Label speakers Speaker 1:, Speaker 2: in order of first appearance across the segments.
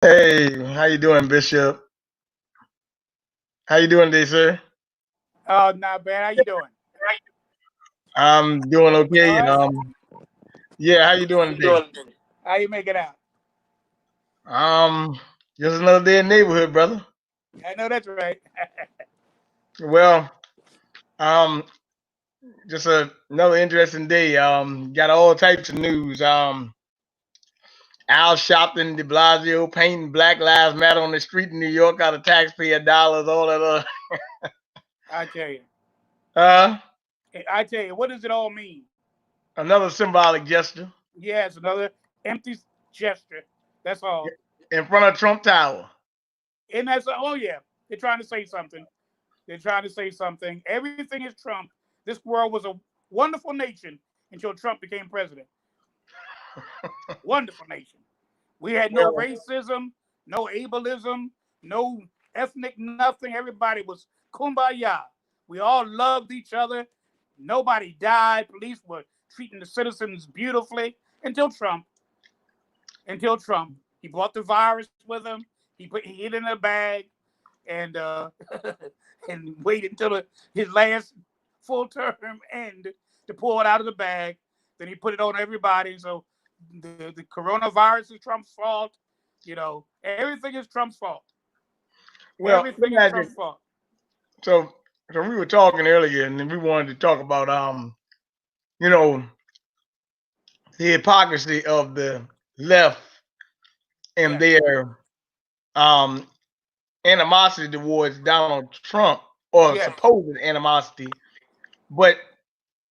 Speaker 1: Hey, how you doing, Bishop? How you doing today, sir?
Speaker 2: Oh, not bad. How you doing?
Speaker 1: I'm doing
Speaker 2: All
Speaker 1: okay, and
Speaker 2: right.
Speaker 1: yeah, how you doing today?
Speaker 2: How you make it out?
Speaker 1: Um, just another day in the neighborhood, brother.
Speaker 2: I know that's right.
Speaker 1: Well, um, just another interesting day. Got all types of news. Al Sharpton, De Blasio painting Black Lives Matter on the street in New York out of taxpayer dollars, all that other.
Speaker 2: I tell you.
Speaker 1: Uh,
Speaker 2: I tell you. What does it all mean?
Speaker 1: Another symbolic gesture
Speaker 2: Yes, another empty gesture. That's all.
Speaker 1: in front of Trump Tower.
Speaker 2: And that's oh yeah. They're trying to say something. They're trying to say something. Everything is Trump. This world was a wonderful nation until Trump became president. Wonderful nation. We had no
Speaker 1: Well,
Speaker 2: racism, no ableism, no ethnic nothing. Everybody was kumbaya. We all loved each other. Nobody died. Police were treating the citizens beautifully until Trump. Until Trump, he brought the virus with him. He hid it in a bag and and waited until his last full term end to pull it out of the bag. Then he put it on everybody. So the coronavirus is Trump's fault. Everything is Trump's fault.
Speaker 1: well, let
Speaker 2: Everything
Speaker 1: me
Speaker 2: is
Speaker 1: ask
Speaker 2: Trump's
Speaker 1: you.
Speaker 2: fault.
Speaker 1: So, so we were talking earlier, and then we wanted to talk about you know, the hypocrisy of the left and
Speaker 2: Yes,
Speaker 1: their um animosity towards Donald Trump, or
Speaker 2: yes.
Speaker 1: supposed animosity. But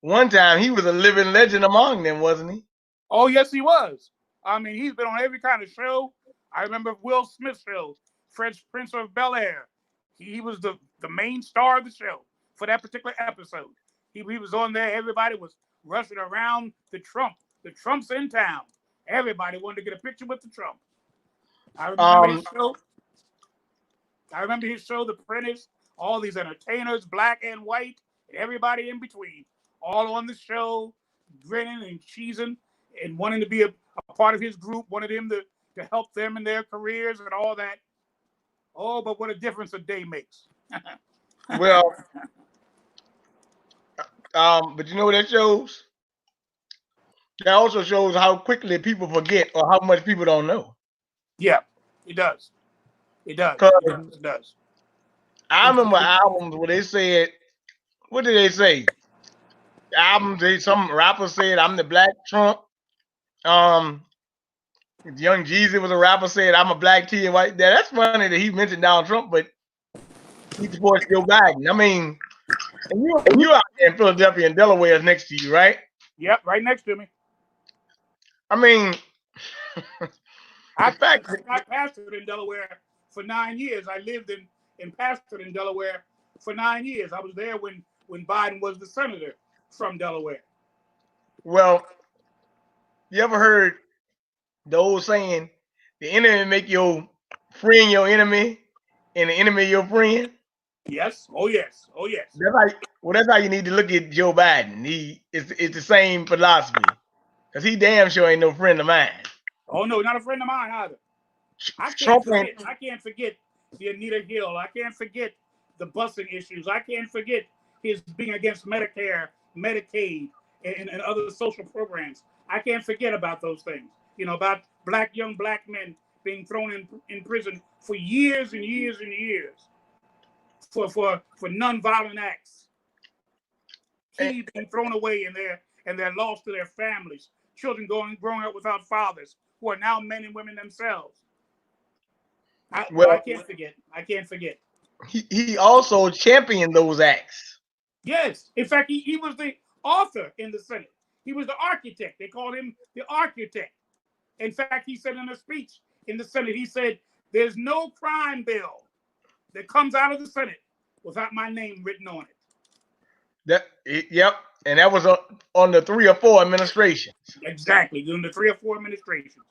Speaker 1: one time he was a living legend among them, wasn't he?
Speaker 2: Oh, yes, he was. I mean, he's been on every kind of show. I remember Will Smith's show, Fresh Prince of Bel Air. He was the main star of the show for that particular episode. He was on there. Everybody was rushing around the Trump. The Trump's in town. Everybody wanted to get a picture with the Trump. I remember his
Speaker 1: Um,
Speaker 2: show. I remember his show, The Apprentice. All these entertainers, black and white, and everybody in between, all on the show, grinning and cheesing and wanting to be a part of his group, wanted him to help them in their careers and all that. Oh, but what a difference a day makes.
Speaker 1: well, but you know what that shows? That also shows how quickly people forget or how much people don't know.
Speaker 2: Yeah, it does. It does. It
Speaker 1: Because
Speaker 2: does. It does.
Speaker 1: I
Speaker 2: It,
Speaker 1: remember
Speaker 2: it,
Speaker 1: albums where they said, what did they say? Albums, some rapper said, "I'm the Black Trump." Um, Young Jeezy was a rapper said, "I'm a black tea and white." That's funny that he mentioned Donald Trump, but he supports Joe Biden. I mean, and you out there in Philadelphia and Delaware is next to you, right?
Speaker 2: yep, right next to me.
Speaker 1: I mean, the
Speaker 2: I, I,
Speaker 1: fact
Speaker 2: I
Speaker 1: that
Speaker 2: pastored in Delaware for 9 years. I lived in pastored in Delaware for 9 years. I was there when Biden was the senator from Delaware.
Speaker 1: well, you ever heard the old saying, "The enemy make your friend your enemy, and the enemy your friend"?
Speaker 2: Yes. Oh yes. Oh yes.
Speaker 1: That's how you need to look at Joe Biden. It's the same philosophy because he damn sure ain't no friend of mine.
Speaker 2: Oh no, not a friend of mine either. I can't
Speaker 1: Trump ain't.
Speaker 2: forget. I can't forget the Anita Hill. I can't forget the busing issues. I can't forget his being against Medicare, Medicaid, and other social programs. I can't forget about those things. About young black men being thrown in prison for years and years and years for non-violent acts. Kids being thrown away and they're lost to their families. Children growing up without fathers who are now men and women themselves. I
Speaker 1: Well,
Speaker 2: can't forget. I can't forget.
Speaker 1: he also championed those acts.
Speaker 2: Yes. In fact, he was the author in the Senate. He was the architect. They called him the architect. In fact, he said in a speech in the Senate, he said, "There's no crime bill that comes out of the Senate without my name written on it."
Speaker 1: Yep, and that was on the 3 or 4 administrations.
Speaker 2: Exactly. During the 3 or 4 administrations.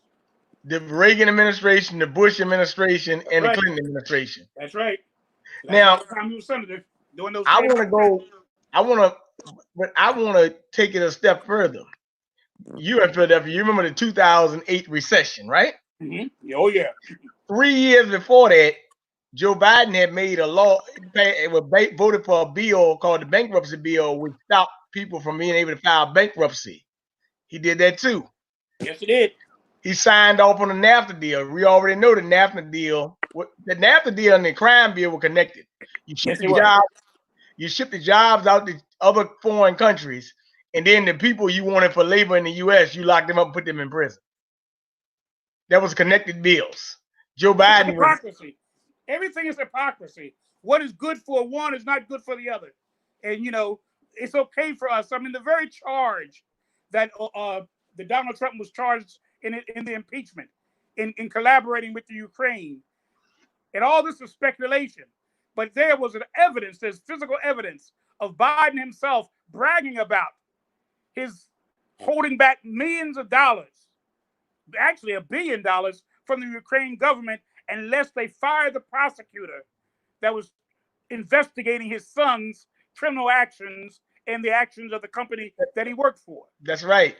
Speaker 1: The Reagan administration, the Bush administration,
Speaker 2: That's
Speaker 1: and the
Speaker 2: right.
Speaker 1: Clinton administration.
Speaker 2: That's right. That's
Speaker 1: Now,
Speaker 2: all the time he was senator during those
Speaker 1: I
Speaker 2: three
Speaker 1: want to
Speaker 2: administrations.
Speaker 1: go. I want to, but I want to take it a step further. You in Philadelphia, you remember the 2008 recession, right?
Speaker 2: Mm-hmm. Oh, yeah.
Speaker 1: 3 years before that, Joe Biden had made a law, voted for a bill called the bankruptcy bill, which stopped people from being able to file bankruptcy. He did that too.
Speaker 2: Yes, it did.
Speaker 1: He signed off on the NAFTA deal. We already know the NAFTA deal. The NAFTA deal and the crime bill were connected. You ship the jobs out to other foreign countries, and then the people you wanted for labor in the U.S., you locked them up and put them in prison. That was connected bills. Joe Biden
Speaker 2: hypocrisy. Everything is hypocrisy. What is good for one is not good for the other. And, it's okay for us. I mean, the very charge that the Donald Trump was charged in the impeachment, in collaborating with the Ukraine, and all this is speculation. But there was there's physical evidence of Biden himself bragging about his holding back millions of dollars, actually $1 billion from the Ukraine government, unless they fired the prosecutor that was investigating his son's criminal actions and the actions of the company that he worked for.
Speaker 1: That's right.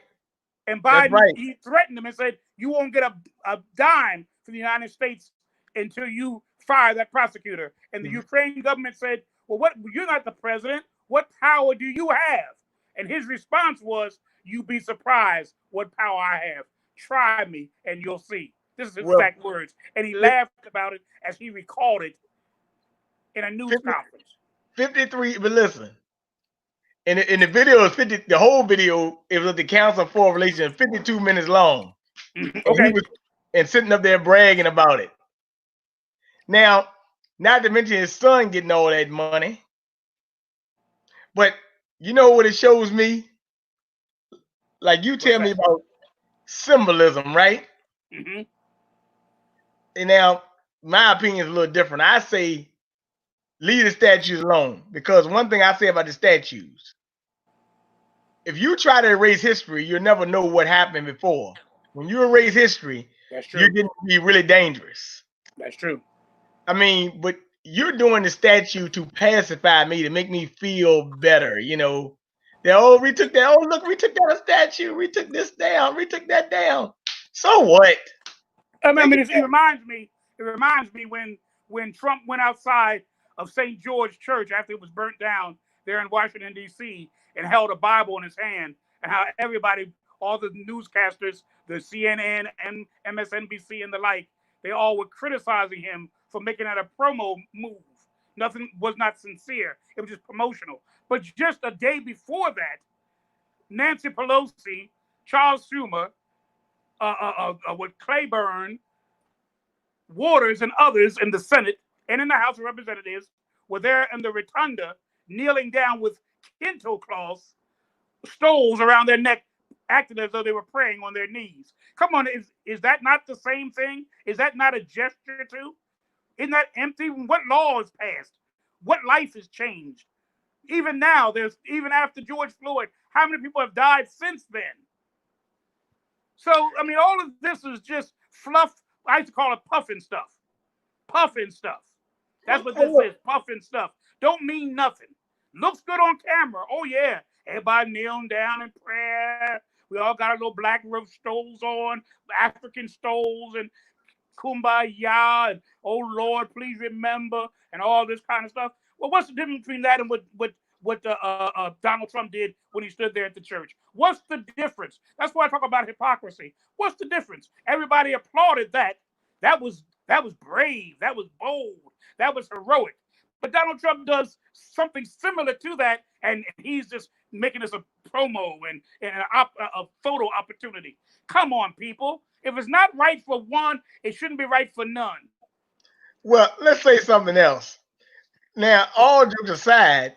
Speaker 2: And Biden, he threatened him and said, you won't get a dime from the United States until you fire that prosecutor. And the Ukraine government said, well, you're not the president. What power do you have? And his response was, you'd be surprised what power I have. Try me and you'll see. This is his exact words. And he laughed about it as he recalled it in a news conference.
Speaker 1: 53, but listen. In the video, the whole video, it was at the Council of Foreign Relations, 52 minutes long.
Speaker 2: Okay.
Speaker 1: And sitting up there bragging about it. Now, not to mention his son getting all that money. But you know what it shows me? Like you tell me about symbolism, right?
Speaker 2: Mm-hmm.
Speaker 1: And now, my opinion is a little different. I say leave the statues alone, because one thing I say about the statues, if you try to erase history, you'll never know what happened before. When you erase history, you're getting to be really dangerous.
Speaker 2: That's true.
Speaker 1: I mean, but you're doing the statue to pacify me, to make me feel better, we took that, we took that statue, we took this down, we took that down. So what?
Speaker 2: I mean, it reminds me when Trump went outside of St. George Church after it was burnt down there in Washington, D.C., and held a Bible in his hand, and how everybody, all the newscasters, the CNN and MSNBC and the like, they all were criticizing him for making that a promo move. Nothing was not sincere. It was just promotional. But just a day before that, Nancy Pelosi, Charles Schumer, with Claiborne, Waters, and others in the Senate and in the House of Representatives were there in the rotunda, kneeling down with kento cloths, stoles around their neck, acting as though they were praying on their knees. Come on, is that not the same thing? Is that not a gesture too? Isn't that empty? What law is passed? What life has changed? Even now, even after George Floyd, how many people have died since then? So, I mean, all of this is just fluff. I used to call it puffing stuff. Puffing stuff. That's what this is, puffing stuff. Don't mean nothing. Looks good on camera. Oh, yeah. Everybody kneeling down in prayer. We all got our little black roof stoles on, African stoles, and kumbaya, and oh, Lord, please remember, and all this kind of stuff. Well, what's the difference between that and what Donald Trump did when he stood there at the church? What's the difference? That's why I talk about hypocrisy. What's the difference? Everybody applauded that. That was brave. That was bold. That was heroic. But Donald Trump does something similar to that, and he's just making this a promo and a photo opportunity. Come on, people. If it's not right for one, it shouldn't be right for none.
Speaker 1: Well, let's say something else. Now, all jokes aside,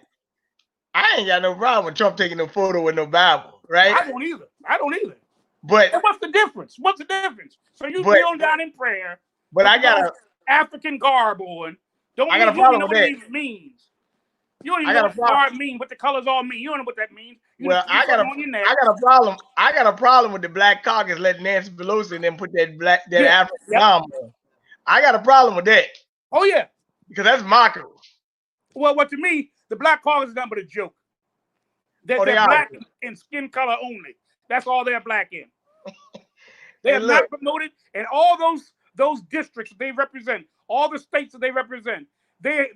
Speaker 1: I ain't got no problem with Trump taking no photo with no Bible, right?
Speaker 2: I don't either.
Speaker 1: But
Speaker 2: and what's the difference? So you kneel down in prayer.
Speaker 1: But I got an
Speaker 2: African garb on.
Speaker 1: I got a problem with that.
Speaker 2: It means. You don't even know what the garb means, what the colors all mean. You don't know what that means.
Speaker 1: I got a problem. I got a problem with the Black Caucus letting Nancy Pelosi and then put that African garb on. I got a problem with that.
Speaker 2: Oh yeah,
Speaker 1: because that's mockery.
Speaker 2: Well, to me, the Black Caucus is nothing but a joke. They're black in skin color only. That's all they're black in. They have not promoted, and all those districts they represent, all the states that they represent, they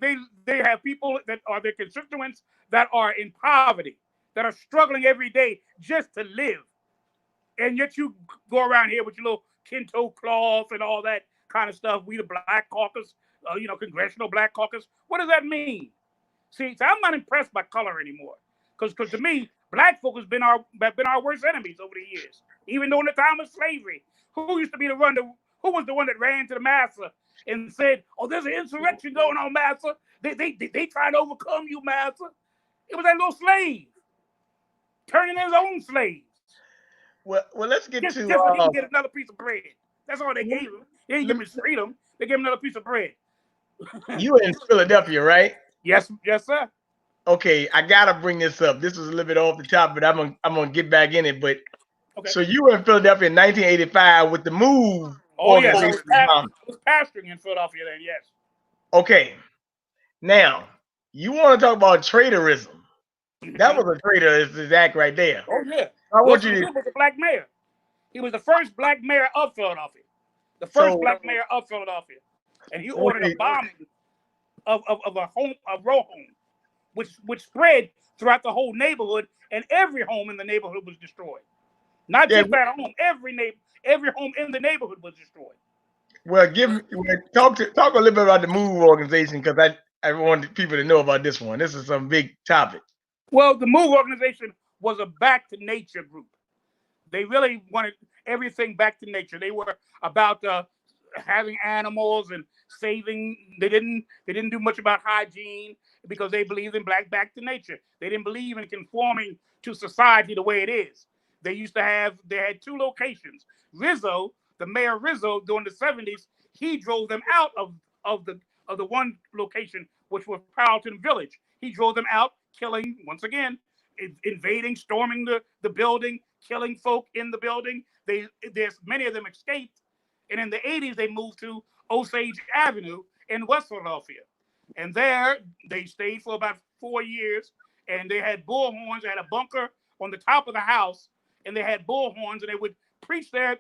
Speaker 2: have people that are their constituents that are in poverty, that are struggling every day just to live. And yet you go around here with your little Kinto cloth and all that kind of stuff. We the Black Caucus, Congressional Black Caucus. What does that mean? See, so I'm not impressed by color anymore, because to me, black folk have been our worst enemies over the years. Even during the time of slavery, who used to be who was the one that ran to the massa and said, "Oh, there's an insurrection going on, massa. They trying to overcome you, massa." It was that little slave turning his own slaves.
Speaker 1: Well, let's get
Speaker 2: just
Speaker 1: to
Speaker 2: so he can get another piece of bread. That's all they gave him. They didn't give him his freedom. They gave him another piece of bread.
Speaker 1: You in Philadelphia, right?
Speaker 2: Yes, sir.
Speaker 1: Okay, I gotta bring this up. This is a little bit off the top, but I'm gonna get back in it. But
Speaker 2: okay.
Speaker 1: So you were in Philadelphia in 1985 with the MOVE.
Speaker 2: Oh yes, I was pastoring in Philadelphia then. Yes.
Speaker 1: Okay, now you want to talk about traitorism? That was a traitorous act right there.
Speaker 2: Oh yeah.
Speaker 1: I want
Speaker 2: He was a black mayor. He was the first black mayor of Philadelphia. The first black mayor of Philadelphia, and he ordered a bombing of a row home, which spread throughout the whole neighborhood, and every home in the neighborhood was destroyed. Not just that home, every home in the neighborhood was destroyed.
Speaker 1: Well, talk a little bit about the MOVE organization, because I want people to know about this one. This is some big topic.
Speaker 2: Well, the MOVE organization was a back to nature group. They really wanted everything back to nature. They were about having animals and saving. They didn't do much about hygiene because they believed in back to nature. They didn't believe in conforming to society the way it is. They had two locations. Rizzo, the mayor Rizzo, during the 70s, he drove them out of the one location, which was Carlton Village. He drove them out, killing, once again, invading, storming the building, killing folk in the building. There's many of them escaped. And in the 80s, they moved to Osage Avenue in West Philadelphia. And there they stayed for about 4 years. And they had bullhorns. They had a bunker on the top of the house. And they had bullhorns. And they would preach their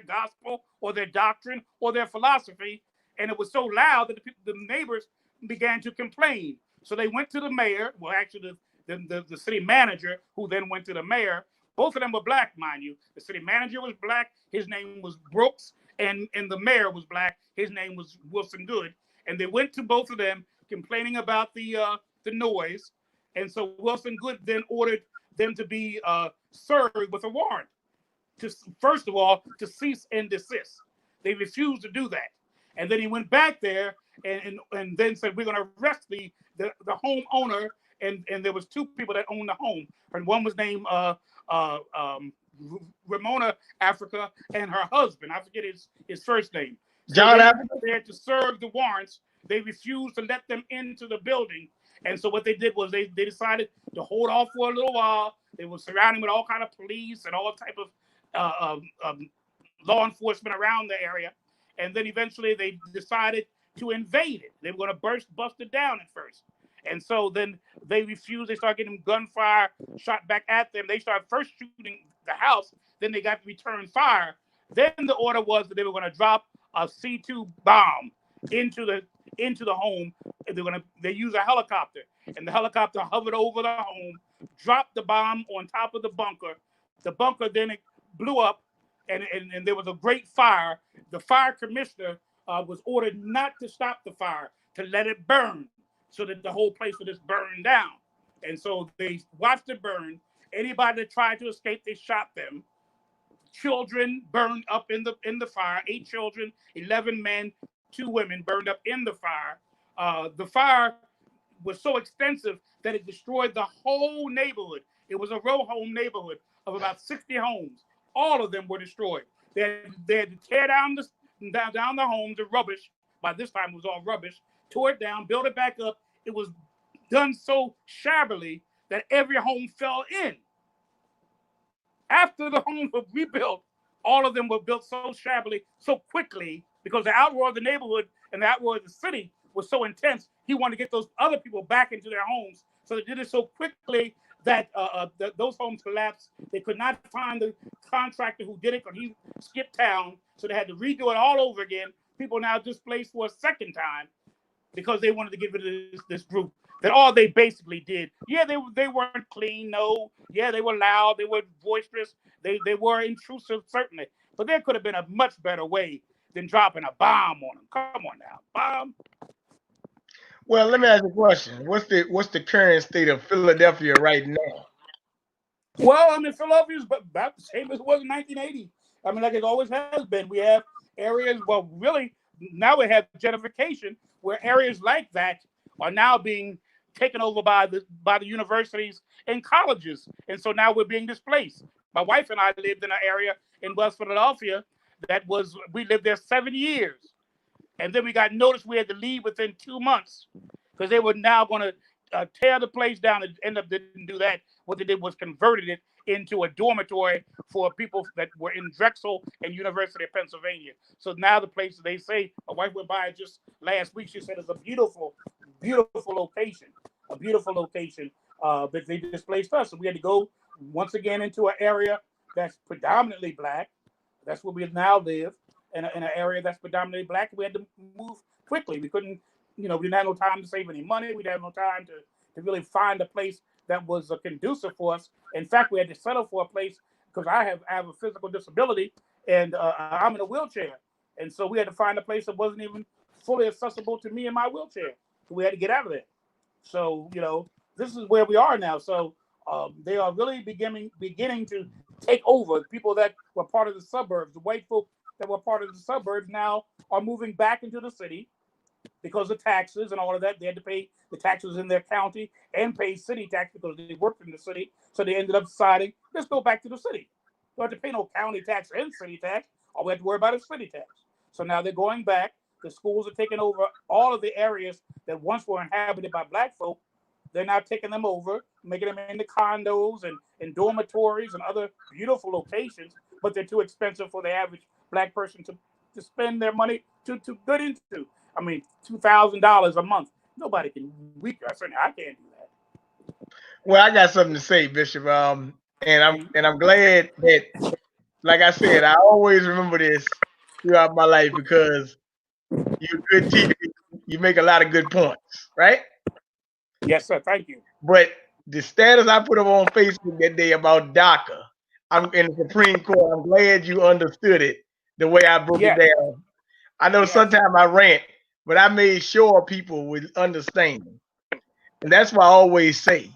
Speaker 2: gospel or their doctrine or their philosophy. And it was so loud that the neighbors began to complain. So they went to the mayor. Well, actually, the city manager, who then went to the mayor. Both of them were black, mind you. The city manager was black. His name was Brooks. And the mayor was black. His name was Wilson Good. And they went to both of them complaining about the noise. And so Wilson Good then ordered them to be served with a warrant, first of all, to cease and desist. They refused to do that. And then he went back there and then said, we're going to arrest the homeowner. And there was two people that owned the home. And one was named Ramona Africa, and her husband. I forget his first name.
Speaker 1: John Africa.
Speaker 2: They had to serve the warrants. They refused to let them into the building. And so what they did was they decided to hold off for a little while. They were surrounded with all kind of police and all type of law enforcement around the area. And then eventually they decided to invade it. They were going to bust it down at first. And so then they refused. They started getting gunfire shot back at them. They started first shooting the house. Then they got to return fire. Then the order was that they were going to drop a C2 bomb into the home. They used a helicopter, and the helicopter hovered over the home, dropped the bomb on top of the bunker. The bunker then blew up, and there was a great fire. The fire commissioner was ordered not to stop the fire, to let it burn, so that the whole place would just burn down. And so they watched it burn. Anybody that tried to escape, they shot them. Children burned up in the fire. 8 children, 11 men, 2 women burned up in the fire. The fire was so extensive that it destroyed the whole neighborhood. It was a row home neighborhood of about 60 homes. All of them were destroyed. They had to tear down the homes, the rubbish. By this time, it was all rubbish. Tore it down, built it back up. It was done so shabbily that every home fell in. After the homes were rebuilt, all of them were built so shabbily, so quickly, because the outroar of the neighborhood and the outroar of the city was so intense. He wanted to get those other people back into their homes. So they did it so quickly that those homes collapsed. They could not find the contractor who did it because he skipped town, so they had to redo it all over again. People now displaced for a second time because they wanted to give it to this group that all they basically did. Yeah, they weren't clean. No, yeah, they were loud. They were boisterous. They were intrusive, certainly. But there could have been a much better way than dropping a bomb on them. Come on now, bomb.
Speaker 1: Well, let me ask you a question. What's the current state of Philadelphia right now?
Speaker 2: Well, I mean, Philadelphia's about the same as it was in 1980. I mean, like it always has been. We have areas, well, really, now we have gentrification where areas like that are now being taken over by the universities and colleges. And so now we're being displaced. My wife and I lived in an area in West Philadelphia we lived there 7 years. And then we got notice we had to leave within 2 months because they were now going to tear the place down and end up didn't do that. What they did was converted it into a dormitory for people that were in Drexel and University of Pennsylvania. So now the place, they say, my wife went by just last week, she said it's a beautiful, beautiful location, but they displaced us. So we had to go once again into an area that's predominantly Black. That's where we now live, in an area that's predominantly Black. We had to move quickly. We couldn't, we didn't have no time to save any money. We didn't have no time to really find a place that was conducive for us. In fact, we had to settle for a place because I have a physical disability and I'm in a wheelchair. And so we had to find a place that wasn't even fully accessible to me in my wheelchair. So we had to get out of there. So, this is where we are now. So they are really beginning to take over. People that were part of the suburbs, the white folk that were part of the suburbs now are moving back into the city because of taxes and all of that. They had to pay the taxes in their county and pay city tax because they worked in the city. So they ended up deciding, let's go back to the city. We don't have to pay no county tax and city tax. All we have to worry about is city tax. So now they're going back. The schools are taking over all of the areas that once were inhabited by Black folk. They're now taking them over, making them into condos and dormitories and other beautiful locations, but they're too expensive for the average Black person to spend their money to get into. I mean, $2,000 a month. Nobody can. I can't do that.
Speaker 1: Well, I got something to say, Bishop. And I'm glad that, like I said, I always remember this throughout my life because you're a good teacher. You make a lot of good points, right?
Speaker 2: Yes, sir. Thank you.
Speaker 1: But the status I put up on Facebook that day about DACA, I'm in the Supreme Court. I'm glad you understood it the way I broke it down. I know sometimes I rant, but I made sure people would understand. And that's why I always say,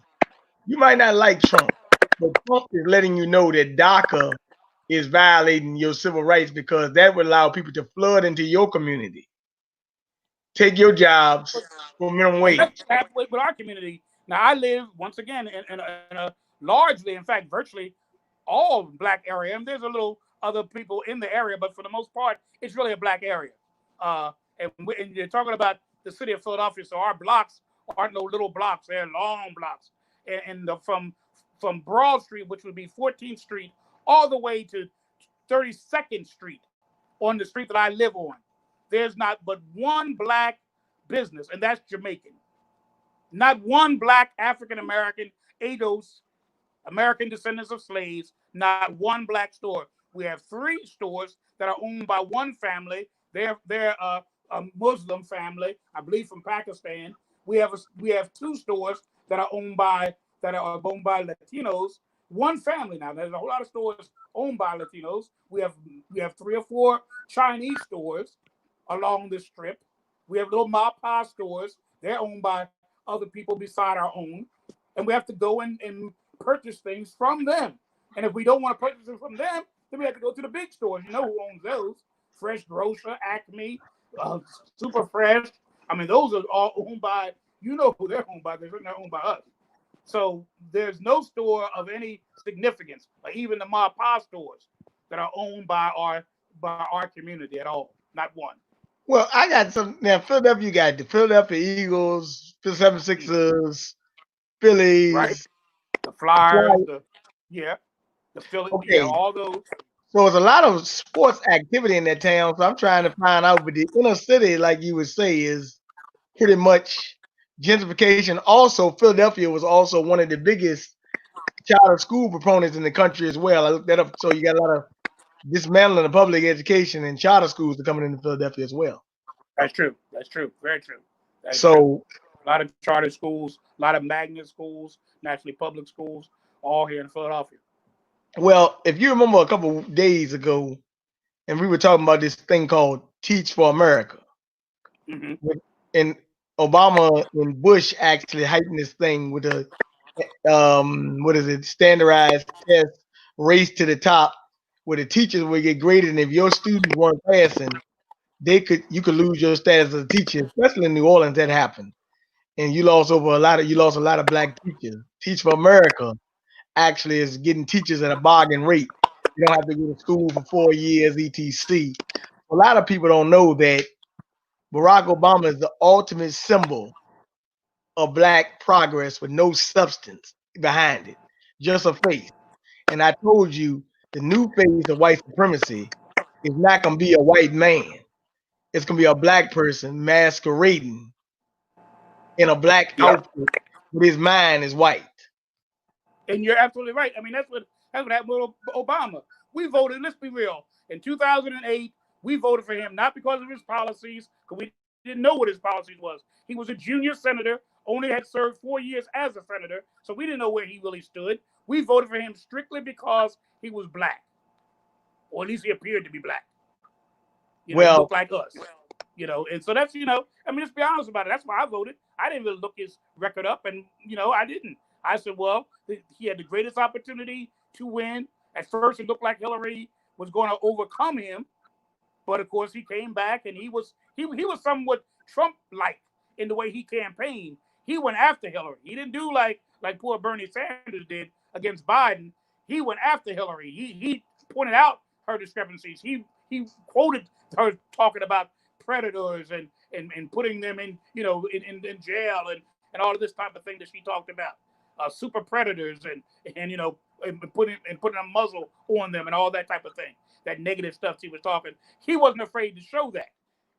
Speaker 1: you might not like Trump, but Trump is letting you know that DACA is violating your civil rights because that would allow people to flood into your community, take your jobs for minimum wage.
Speaker 2: With our community. Now, I live, once again, in a largely, in fact, virtually all Black area. And there's a little other people in the area, but for the most part, it's really a Black area. And you're talking about the city of Philadelphia, so our blocks aren't no little blocks; they're long blocks. And from Broad Street, which would be 14th Street, all the way to 32nd Street, on the street that I live on, there's not but one Black business, and that's Jamaican. Not one Black African American, ADOS, American descendants of slaves, not one Black store. We have 3 stores that are owned by one family. They're a Muslim family, I believe from Pakistan. We have 2 stores that are owned by Latinos. One family now. There's a whole lot of stores owned by Latinos. We have 3 or 4 Chinese stores along the strip. We have little ma-pa stores. They're owned by other people beside our own. And we have to go and purchase things from them. And if we don't want to purchase it from them, then we have to go to the big stores. You know who owns those? Fresh Grocer, Acme, Super Fresh. I mean, those are all owned by, you know who they're owned by. They're not owned by us. So there's no store of any significance, or even the ma-pa stores that are owned by our community at all. Not one.
Speaker 1: Well, I got some now. Philadelphia, you got the Philadelphia Eagles, the 76ers, Phillies,
Speaker 2: right? The Flyers, the Phillies,
Speaker 1: okay.
Speaker 2: All those.
Speaker 1: So there's a lot of sports activity in that town. So I'm trying to find out, but the inner city, like you would say, is pretty much gentrification. Also, Philadelphia was also one of the biggest charter school proponents in the country as well. I looked that up. So you got a lot of dismantling of public education and charter schools are coming into Philadelphia as well.
Speaker 2: That's true. That's true. Very true. That is true.
Speaker 1: So
Speaker 2: A lot of charter schools, a lot of magnet schools, nationally public schools, all here in Philadelphia.
Speaker 1: well, if you remember a couple days ago, and we were talking about this thing called Teach for America,
Speaker 2: Hmm.
Speaker 1: and Obama and Bush actually heightened this thing with a what is it, standardized test, race to the top, where the teachers would get graded, and if your students weren't passing, you could lose your status as a teacher, especially in New Orleans. That happened, and you lost a lot of black teachers. Teach for America actually is getting teachers at a bargain rate. You don't have to go to school for 4 years, etc. A lot of people don't know that Barack Obama is the ultimate symbol of black progress with no substance behind it, just a face. And I told you the new phase of white supremacy is not going to be a white man. It's going to be a black person masquerading in a black
Speaker 2: Yeah.
Speaker 1: outfit, but his mind is white.
Speaker 2: And you're absolutely right. I mean, that's what happened with Obama. We voted. Let's be real. In 2008, we voted for him not because of his policies, because we didn't know what his policies was. He was a junior senator, only had served 4 years as a senator, so we didn't know where he really stood. We voted for him strictly because he was black, or at least he appeared to be black. He looked like us. And so that's, I mean, let's be honest about it. That's why I voted. I didn't really look his record up, and, I didn't. I said, well, he had the greatest opportunity to win. At first, it looked like Hillary was going to overcome him, but of course, he came back, and he was somewhat Trump-like in the way he campaigned. He went after Hillary. He didn't do like poor Bernie Sanders did against Biden. He went after Hillary. He pointed out her discrepancies. He quoted her talking about predators and putting them in jail and all of this type of thing that she talked about. Super predators and putting a muzzle on them and all that type of thing. That negative stuff she was talking. He wasn't afraid to show that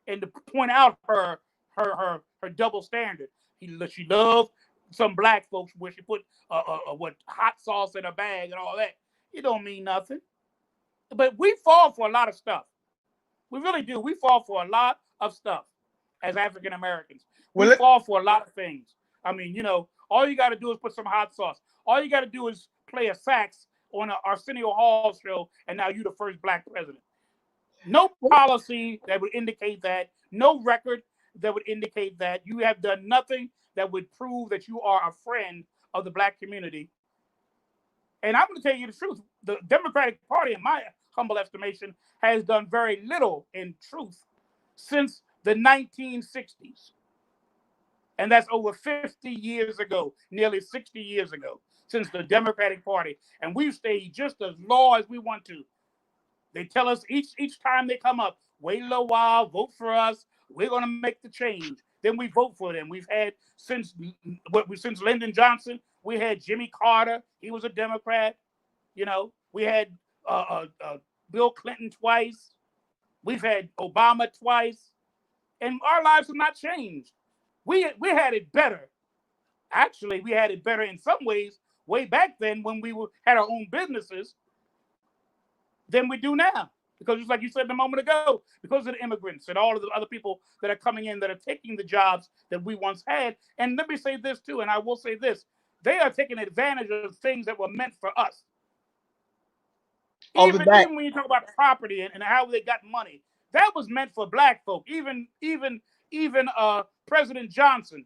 Speaker 2: and to point out her double standard. She loved some black folks where she put hot sauce in a bag and all that. It don't mean nothing. But we fall for a lot of stuff. We really do. We fall for a lot of stuff as African Americans. We fall for a lot of things. I mean, all you got to do is put some hot sauce. All you got to do is play a sax on an Arsenio Hall show, and now you're the first black president. No policy that would indicate that. No record that would indicate that. You have done nothing that would prove that you are a friend of the black community. And I'm going to tell you the truth. The Democratic Party, in my humble estimation, has done very little in truth since the 1960s. And that's over 50 years ago, nearly 60 years ago, since the Democratic Party. And we've stayed just as low as we want to. They tell us each time they come up, wait a little while, vote for us. We're going to make the change. Then we vote for them. We've had since Lyndon Johnson, we had Jimmy Carter. He was a Democrat. We had Bill Clinton twice. We've had Obama twice. And our lives have not changed. We had it better. Actually, we had it better in some ways way back then when we had our own businesses than we do now. Because just like you said a moment ago, because of the immigrants and all of the other people that are coming in that are taking the jobs that we once had. And let me say this too, and I will say this. They are taking advantage of things that were meant for us. Even when you talk about property and how they got money, that was meant for black folk. Even President Johnson,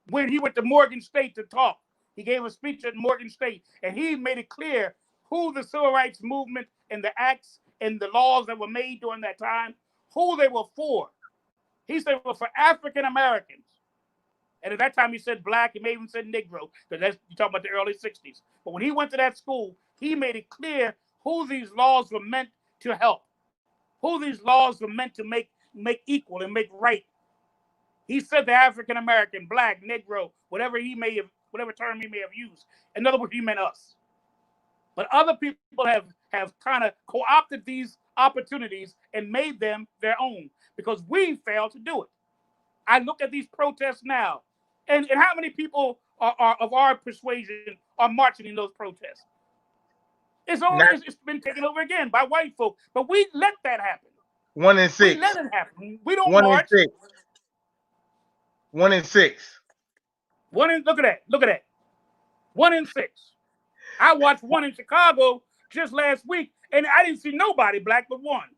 Speaker 2: when he went to Morgan State to talk, he gave a speech at Morgan State, and he made it clear who the civil rights movement and the acts and the laws that were made during that time, who they were for. He said it was for African Americans. And at that time, he said black. He may even said Negro, because you're talking about the early 60s. But when he went to that school, he made it clear who these laws were meant to help, who these laws were meant to make equal and make right. He said the African American, black, Negro, whatever term he may have used. In other words, he meant us. But other people have kind of co-opted these opportunities and made them their own because we failed to do it. I look at these protests now, and how many people of our persuasion are marching in those protests. It's been taken over again by white folk, but we let that happen.
Speaker 1: 1 in 6.
Speaker 2: We let it happen. We don't
Speaker 1: 1
Speaker 2: march.
Speaker 1: in 6. 1 in 6.
Speaker 2: Look at that. 1 in 6. I watched one in Chicago just last week, and I didn't see nobody black but one.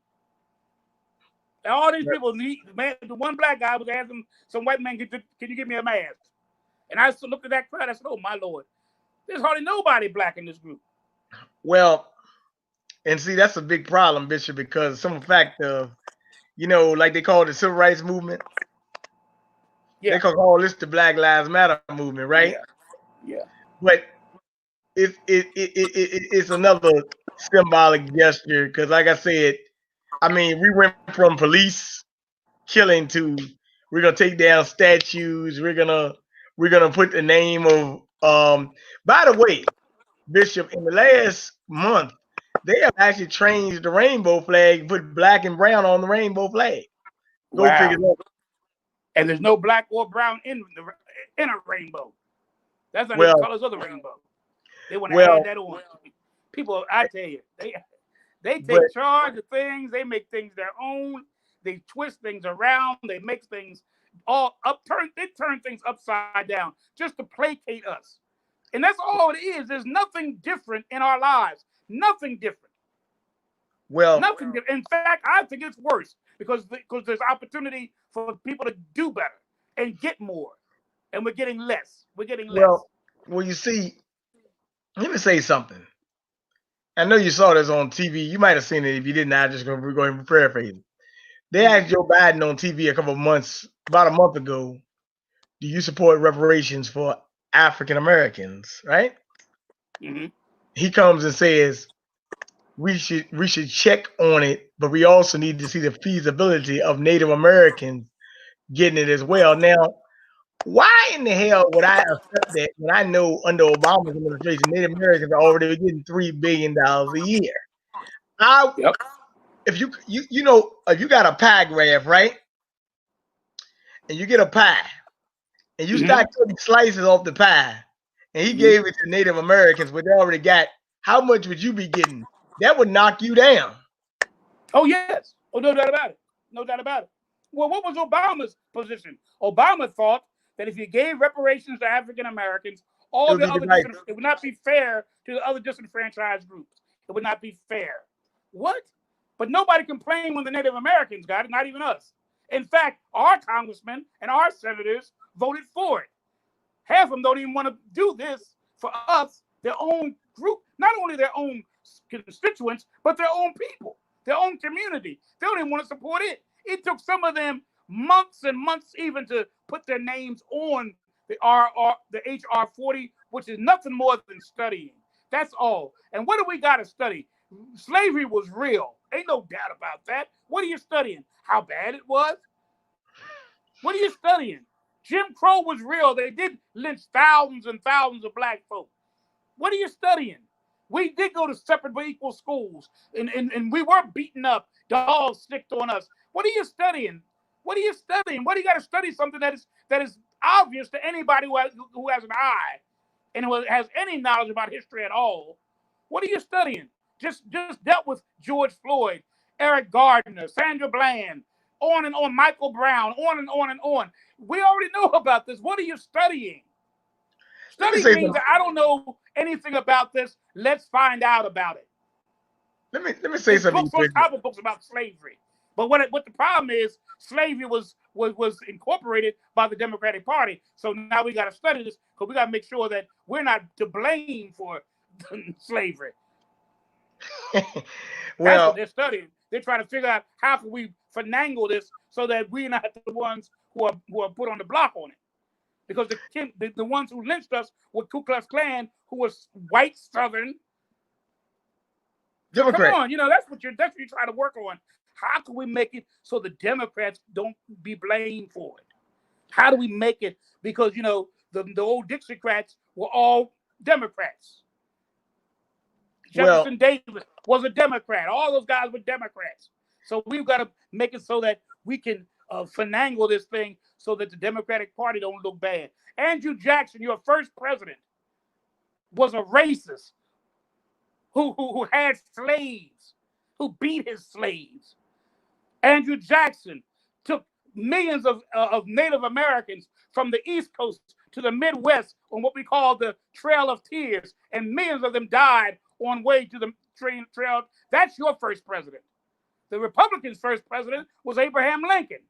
Speaker 2: And all these people, the one black guy was asking some white man, can you give me a mask? And I looked at that crowd. I said, oh, my Lord. There's hardly nobody black in this group.
Speaker 1: Well, and see, that's a big problem, Bishop, because some fact of, like they call it the civil rights movement. Yeah. They call this the Black Lives Matter movement, right?
Speaker 2: Yeah.
Speaker 1: But it's another symbolic gesture because, like I said, I mean, we went from police killing to we're gonna take down statues. We're gonna put the name of. By the way, Bishop, in the last month, they have actually changed the rainbow flag, put black and brown on the rainbow flag. Go figure that.
Speaker 2: And there's no black or brown in a rainbow. That's not the colors of the rainbow. They want to add that on. People, I tell you, they take charge of things. They make things their own. They twist things around. They make things all upturn. They turn things upside down just to placate us. And that's all it is. There's nothing different in our lives. Nothing different. Nothing different. In fact, I think it's worse because there's opportunity for people to do better and get more. And we're getting less.
Speaker 1: Well, you see, let me say something. I know you saw this on TV. You might have seen it. If you didn't, I'm just going to paraphrase it. They asked Joe Biden on TV about a month ago, do you support reparations for African Americans, right?
Speaker 2: Mm-hmm.
Speaker 1: He comes and says, we should check on it, but we also need to see the feasibility of Native Americans getting it as well. Now, why in the hell would I accept that when I know under Obama's administration, Native Americans are already getting $3 billion a year? If if you got a pie graph, right? And you get a pie, and you start cutting slices off the pie, and he gave it to Native Americans, but they already got, how much would you be getting? That would knock you down.
Speaker 2: Oh, yes. Oh, no doubt about it. No doubt about it. Well, what was Obama's position? Obama thought that if you gave reparations to African Americans, it would not be fair to the other disenfranchised groups. It would not be fair. What? But nobody complained when the Native Americans got it, not even us. In fact, our congressmen and our senators voted for it. Half of them don't even want to do this for us, their own group, not only their own constituents, but their own people, their own community. They don't even want to support it. It took some of them months and months even to put their names on the HR 40, which is nothing more than studying. That's all. And what do we got to study? Slavery was real. Ain't no doubt about that. What are you studying? How bad it was? What are you studying? Jim Crow was real. They did lynch thousands and thousands of black folk. What are you studying? We did go to separate but equal schools, and we were beaten up. Dogs sticked on us. What are you studying? What are you studying? What do you got to study? Something that is obvious to anybody who has an eye and who has any knowledge about history at all. What are you studying? Just dealt with George Floyd, Eric Gardner, Sandra Bland, on and on, Michael Brown, on and on and on. We already know about this. What are you studying? Studying means that I don't know anything about this. Let's find out about it.
Speaker 1: Let me say something.
Speaker 2: Books on top of books about slavery. But what the problem is, slavery was incorporated by the Democratic Party. So now we got to study this because we got to make sure that we're not to blame for slavery. That's what they're studying. They're trying to figure out how can we finagle this so that we're not the ones who are put on the block on it. Because the ones who lynched us were Ku Klux Klan, who was white Southern.
Speaker 1: Democrat.
Speaker 2: Come on, that's what you're trying to work on. How can we make it so the Democrats don't be blamed for it? How do we make it? Because the old Dixiecrats were all Democrats. Jefferson Davis was a Democrat. All those guys were Democrats. So we've got to make it so that we can finagle this thing so that the Democratic Party don't look bad. Andrew Jackson, your first president, was a racist who had slaves, who beat his slaves. Andrew Jackson took millions of Native Americans from the East Coast to the Midwest on what we call the Trail of Tears, and millions of them died on way to the trail. That's your first president. The Republicans' first president was Abraham Lincoln.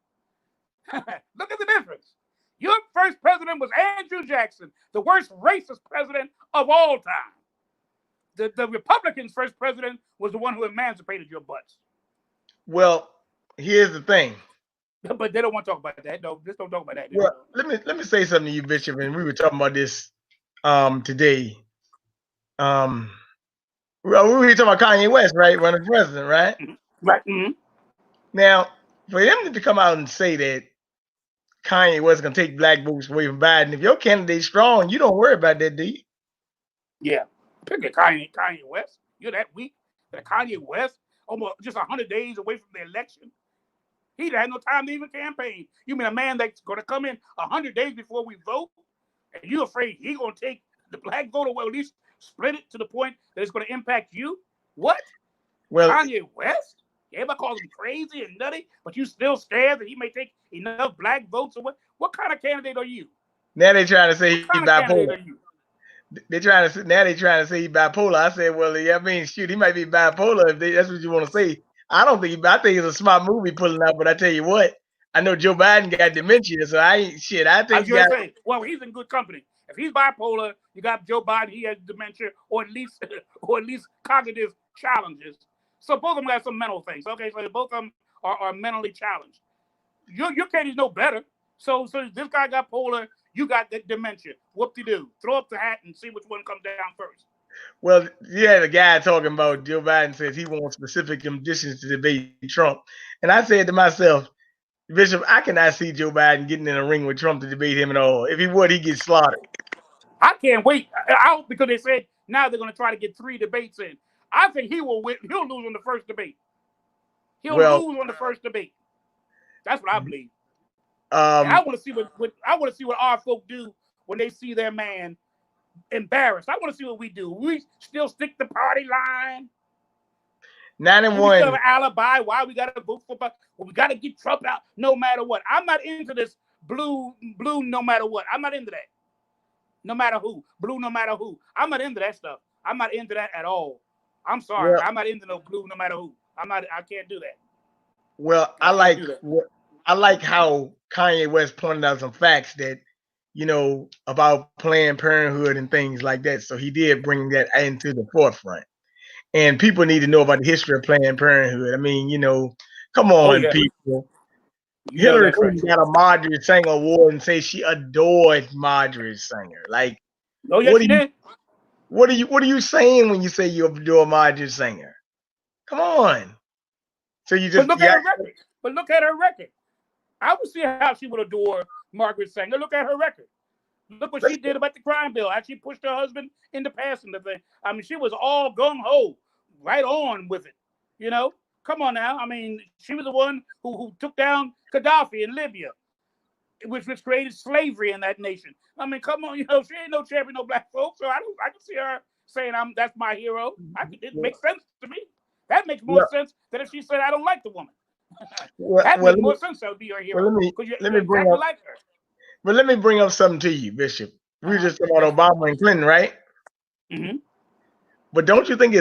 Speaker 2: Look at the difference. Your first president was Andrew Jackson, the worst racist president of all time. The Republicans' first president was the one who emancipated your butts.
Speaker 1: Well, here's the thing.
Speaker 2: But they don't want to talk about that. No, just don't talk about that.
Speaker 1: Well, let me say something to you, Bishop. And we were talking about this today. Well, we were talking about Kanye West, right? Running for president, right?
Speaker 2: Right. Mm-hmm.
Speaker 1: Now, for them to come out and say that Kanye West going to take black votes away from Biden, if your candidate's strong, you don't worry about that, do you?
Speaker 2: Yeah. Pick a Kanye West. You're that weak. That Kanye West, almost just 100 days away from the election. He had no time to even campaign. You mean a man that's going to come in 100 days before we vote, and you're afraid he's going to take the black vote, or at least split it to the point that it's going to impact you? What? Well, Kanye West? Everybody calls him crazy and nutty, but you still scared that he may take enough black votes? Or what kind of candidate are you?
Speaker 1: Now they're trying to say he's bipolar. They're trying to say he's bipolar. I said, well, yeah, I mean, shoot, he might be bipolar if that's what you want to say. I think it's a smart movie pulling out, but I tell you what, I know Joe Biden got dementia, so I think
Speaker 2: say, well, he's in good company. If he's bipolar, you got Joe Biden, he has dementia, or at least cognitive challenges. So both of them got some mental things. Okay, so both of them are mentally challenged. Your Katie's no better. So this guy got polar, you got the dementia. Whoop-de-doo. Throw up the hat and see which one comes down first.
Speaker 1: Well, yeah, the guy talking about Joe Biden says he wants specific conditions to debate Trump. And I said to myself, Bishop, I cannot see Joe Biden getting in a ring with Trump to debate him at all. If he would, he'd get slaughtered.
Speaker 2: I can't wait. Because they said now they're going to try to get 3 debates in. I think he will win. He'll lose on the first debate. Lose on the first debate. That's what I believe. And I want to see what our folk do when they see their man embarrassed. I want to see what we do. We still stick the party line.
Speaker 1: 9 and 1.
Speaker 2: We still have an alibi. Why we got to vote for? Well, we got to get Trump out no matter what. I'm not into this blue no matter what. I'm not into that. No matter who. Blue no matter who. I'm not into that stuff. I'm not into that at all. I'm sorry. Well, I'm not into no blue no matter who. I can't do that.
Speaker 1: Well, I like how Kanye West pointed out some facts that, about Planned Parenthood and things like that. So he did bring that into the forefront. And people need to know about the history of Planned Parenthood. I mean, come on, people. Hillary Clinton got a Marjorie Sanger Award and say she adored Marjorie Sanger. Like, what are you saying when you say you adore Marjorie Sanger? Come on. So you just
Speaker 2: look at her record. But look at her record. I would see how she would adore Margaret Sanger. Look at her record. Look what she did about the crime bill. Actually pushed her husband into passing the thing. I mean, she was all gung-ho, right on with it. Come on now. I mean, she was the one who took down Gaddafi in Libya, which created slavery in that nation. I mean, come on, she ain't no champion, no black folks. So I can see her saying that's my hero. It makes sense to me. That makes more sense than if she said I don't like the woman. That makes more sense. That would be her hero.
Speaker 1: Let me bring up. Like her. But let me bring up something to you, Bishop. We were just talking about Obama and Clinton, right?
Speaker 2: Mm-hmm.
Speaker 1: But don't you think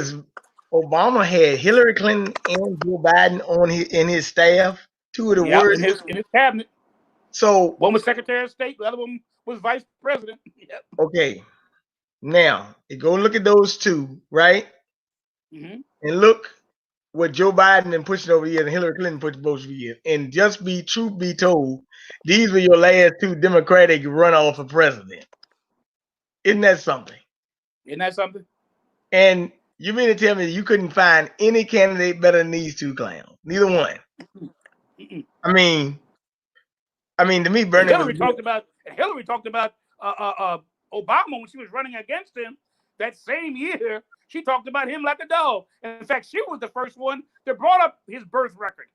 Speaker 1: Obama had Hillary Clinton and Joe Biden in his staff? 2 of the worst
Speaker 2: in his cabinet.
Speaker 1: So
Speaker 2: one was Secretary of State, the other one was Vice President. Yep.
Speaker 1: Okay. Now go look at those 2, right?
Speaker 2: Mm-hmm.
Speaker 1: And look what Joe Biden and pushing over here and Hillary Clinton pushed both of you. And truth be told, these were your last 2 Democratic runoff for president. Isn't that something? And you mean to tell me you couldn't find any candidate better than these 2 clowns? Neither one.
Speaker 2: Mm-mm.
Speaker 1: I mean, to me, Bernie.
Speaker 2: Hillary talked about Obama when she was running against him that same year. She talked about him like a dog. In fact, she was the first one that brought up his birth record.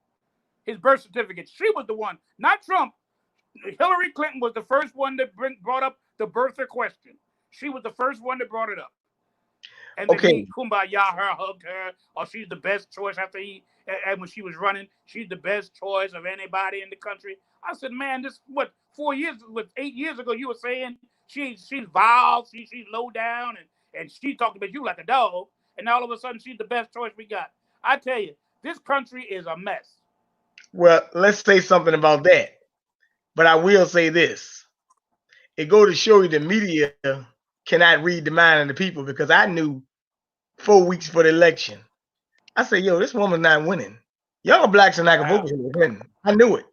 Speaker 2: his birth certificate. She was the one, not Trump. Hillary Clinton was the first one that brought up the birther question. She was the first one that brought it up. And then he kumbaya her, hugged her, or she's the best choice after and when she was running, she's the best choice of anybody in the country. I said, man, this, 8 years ago, you were saying she's vile, she's low down, and she talked about you like a dog, and all of a sudden she's the best choice we got. I tell you, this country is a mess.
Speaker 1: Well, let's say something about that. But I will say this. It go to show you the media cannot read the mind of the people, because I knew 4 weeks for the election. I said, yo, this woman's not winning. Younger blacks are not going to vote for her winning. I knew it.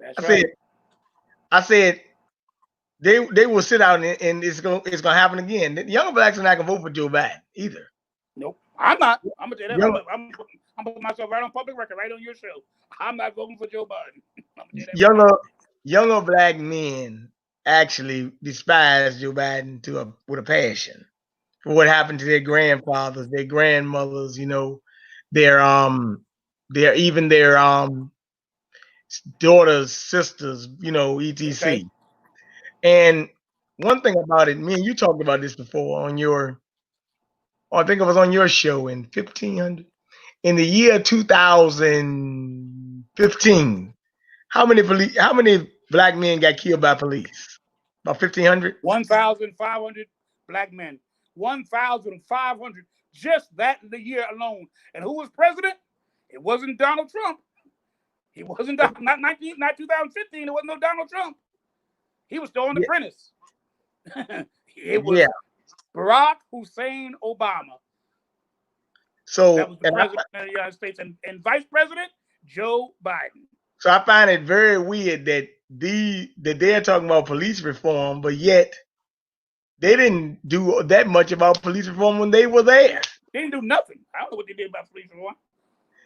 Speaker 1: I said they will sit out and it's gonna happen again. The younger blacks are not going to vote for Joe Biden either.
Speaker 2: Nope. I'm not. I'm going to tell you that. I'm putting myself right on public record, right on your show. I'm not voting for Joe
Speaker 1: Biden. Younger black men actually despise Joe Biden with a passion for what happened to their grandfathers, their grandmothers, you know, their daughters, sisters, you know, etc. Okay. And one thing about it, me and you talked about this before I think it was on your show in 1500. In the year 2015, how many black men got killed by police? About 1,500?
Speaker 2: 1,500 black men. 1,500, just that in the year alone. And who was president? It wasn't Donald Trump. He wasn't, not 2015, it wasn't no Donald Trump. He was still on the apprentice. It was Barack Hussein Obama.
Speaker 1: So
Speaker 2: that was the president of the United States, and vice president, Joe Biden.
Speaker 1: So I find it very weird that they're talking about police reform, but yet they didn't do that much about police reform when they were there.
Speaker 2: They didn't do nothing. I don't know what they did about police reform.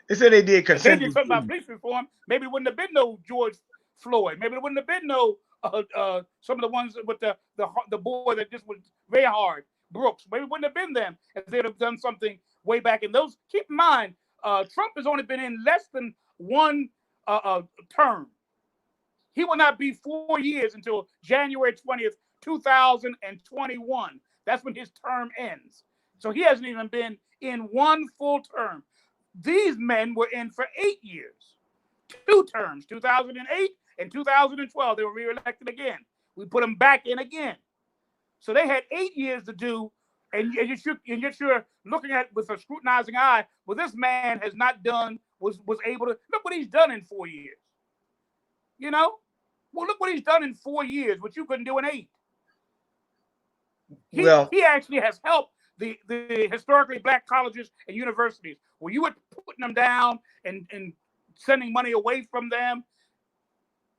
Speaker 1: They said they did consent.
Speaker 2: If they did something about police reform, maybe it wouldn't have been no George Floyd. Maybe it wouldn't have been no some of the ones with the boy that just was very hard, Brooks. Maybe it wouldn't have been them if they'd have done something way back in those. Keep in mind, Trump has only been in less than one term. He will not be 4 years until January 20th, 2021. That's when his term ends. So he hasn't even been in one full term. These men were in for 8 years, 2 terms, 2008 and 2012. They were reelected again. We put them back in again. So they had 8 years to do, and yet you're looking at it with a scrutinizing eye. Well, this man has not done, was able to, look what he's done in 4 years. You know? Well, look what he's done in 4 years, which you couldn't do in 8. He actually has helped the historically black colleges and universities, where you were putting them down and sending money away from them.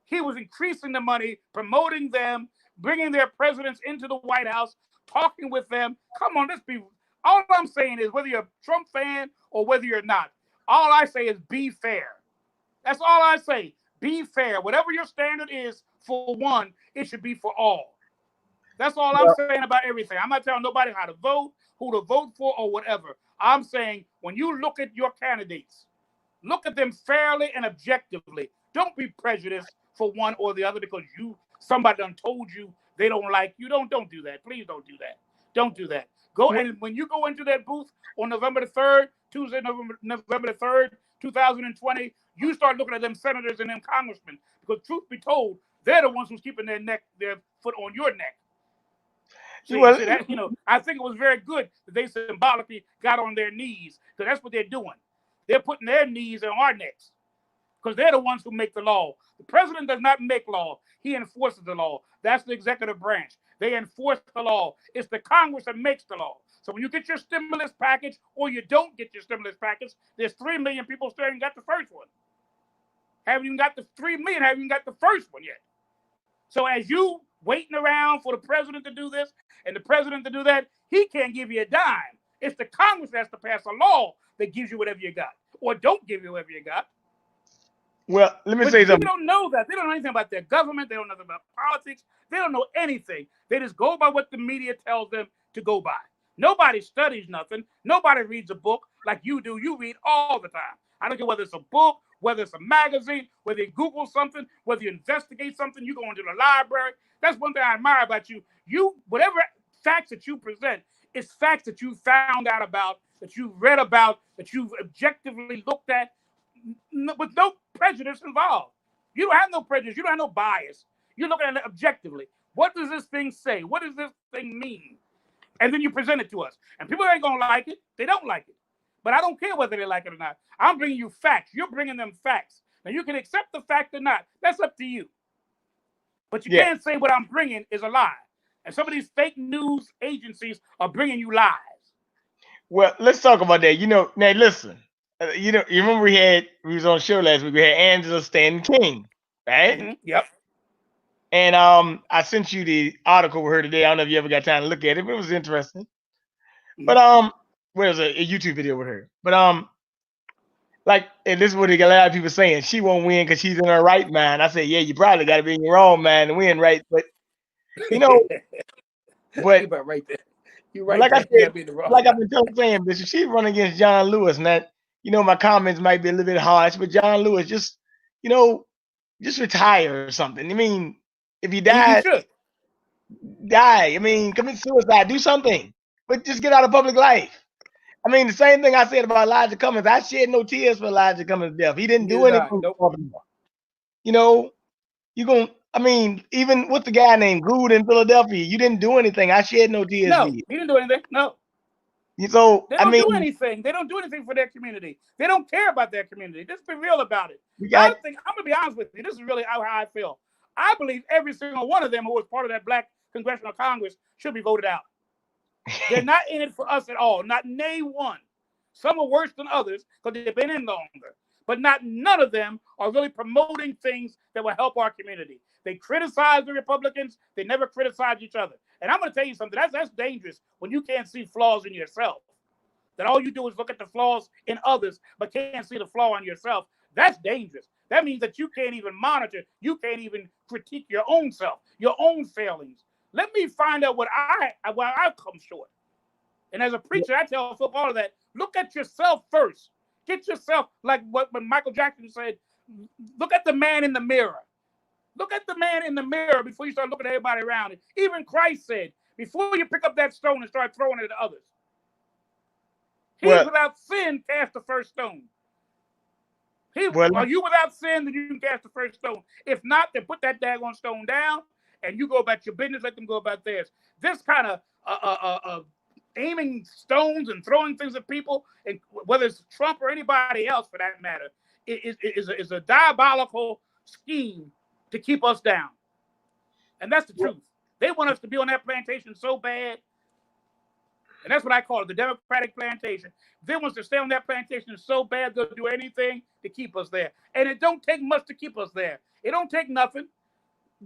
Speaker 2: He was increasing the money, promoting them, bringing their presidents into the White House, talking with them. Come on, all I'm saying is, whether you're a Trump fan or whether you're not, all I say is be fair. That's all I say. Be fair. Whatever your standard is for one, it should be for all. That's all I'm saying about everything. I'm not telling nobody how to vote, who to vote for, or whatever. I'm saying, when you look at your candidates, look at them fairly and objectively. Don't be prejudiced for one or the other because somebody done told you they don't like you. Don't do that. Please don't do that. Don't do that. And when you go into that booth on November the 3rd, Tuesday, November the 3rd, 2020, you start looking at them senators and them congressmen, because truth be told, they're the ones who's keeping their foot on your neck. I think it was very good that they symbolically got on their knees, because that's what they're doing. They're putting their knees on our necks, because they're the ones who make the law. The president does not make law. He enforces the law. That's the executive branch. They enforce the law. It's the Congress that makes the law. So when you get your stimulus package or you don't get your stimulus package, there's 3 million people still haven't got the first one. Haven't even got the 3 million, haven't even got the first one yet. So as you waiting around for the president to do this and the president to do that, he can't give you a dime. It's the Congress that has to pass a law that gives you whatever you got, or don't give you whatever you got.
Speaker 1: Well, let me say something.
Speaker 2: They don't know that. They don't know anything about their government. They don't know about politics. They don't know anything. They just go by what the media tells them to go by. Nobody studies nothing. Nobody reads a book like you do. You read all the time. I don't care whether it's a book, whether it's a magazine, whether you Google something, whether you investigate something, you go into the library. That's one thing I admire about you. Whatever facts that you present, it's facts that you found out about, that you read about, that you've objectively looked at, with no prejudice involved. You don't have no prejudice. You don't have no bias. You're looking at it objectively. What does this thing say? What does this thing mean? And then you present it to us. And people ain't going to like it. They don't like it. But I don't care whether they like it or not. I'm bringing you facts. You're bringing them facts. Now, you can accept the fact or not. That's up to you. But you can't say what I'm bringing is a lie. And some of these fake news agencies are bringing you lies.
Speaker 1: Well, let's talk about that. Now listen. You remember we was on the show last week. We had Angela Stanton King, right?
Speaker 2: Mm-hmm. Yep.
Speaker 1: And I sent you the article with her today. I don't know if you ever got time to look at it, but it was interesting. Mm-hmm. But where was a YouTube video with her? But and this is what a lot of people saying, she won't win because she's in her right mind. I said, yeah, you probably got to be in your wrong mind to win, right? But but
Speaker 2: you're right there. You're right.
Speaker 1: Like I said, like I've been saying, Bishop, she's running against John Lewis, and that my comments might be a little bit harsh, but John Lewis just retire or something. I mean, if he died, die. I mean, commit suicide, do something, but just get out of public life. I mean, the same thing I said about Elijah Cummings. I shed no tears for Elijah Cummings' death. He didn't do anything. I mean, even with the guy named Good in Philadelphia, you didn't do anything. I shed no tears.
Speaker 2: No, he didn't do anything. No.
Speaker 1: So
Speaker 2: they don't do anything. They don't do anything for their community. They don't care about their community. Just be real about it. I'm gonna be honest with you. This is really how I feel. I believe every single one of them who was part of that Black Congressional Congress should be voted out. They're not in it for us at all. Not nay one. Some are worse than others because they've been in longer. But none of them are really promoting things that will help our community. They criticize the Republicans. They never criticize each other. And I'm going to tell you something. That's dangerous when you can't see flaws in yourself. That all you do is look at the flaws in others, but can't see the flaw in yourself. That's dangerous. That means that you can't even monitor. You can't even critique your own self, your own failings. Let me find out where I've come short. And as a preacher, I tell football that look at yourself first. Get yourself, like when Michael Jackson said, look at the man in the mirror. Look at the man in the mirror before you start looking at everybody around it. Even Christ said, before you pick up that stone and start throwing it at others. Without sin, cast the first stone. Are you without sin, then you can cast the first stone. If not, then put that daggone stone down and you go about your business, let them go about theirs. This kind of aiming stones and throwing things at people, and whether it's Trump or anybody else for that matter, is a diabolical scheme to keep us down. And that's the truth. They want us to be on that plantation so bad. And that's what I call it, the Democratic plantation. They want us to stay on that plantation so bad they'll do anything to keep us there. And it don't take much to keep us there. It don't take nothing.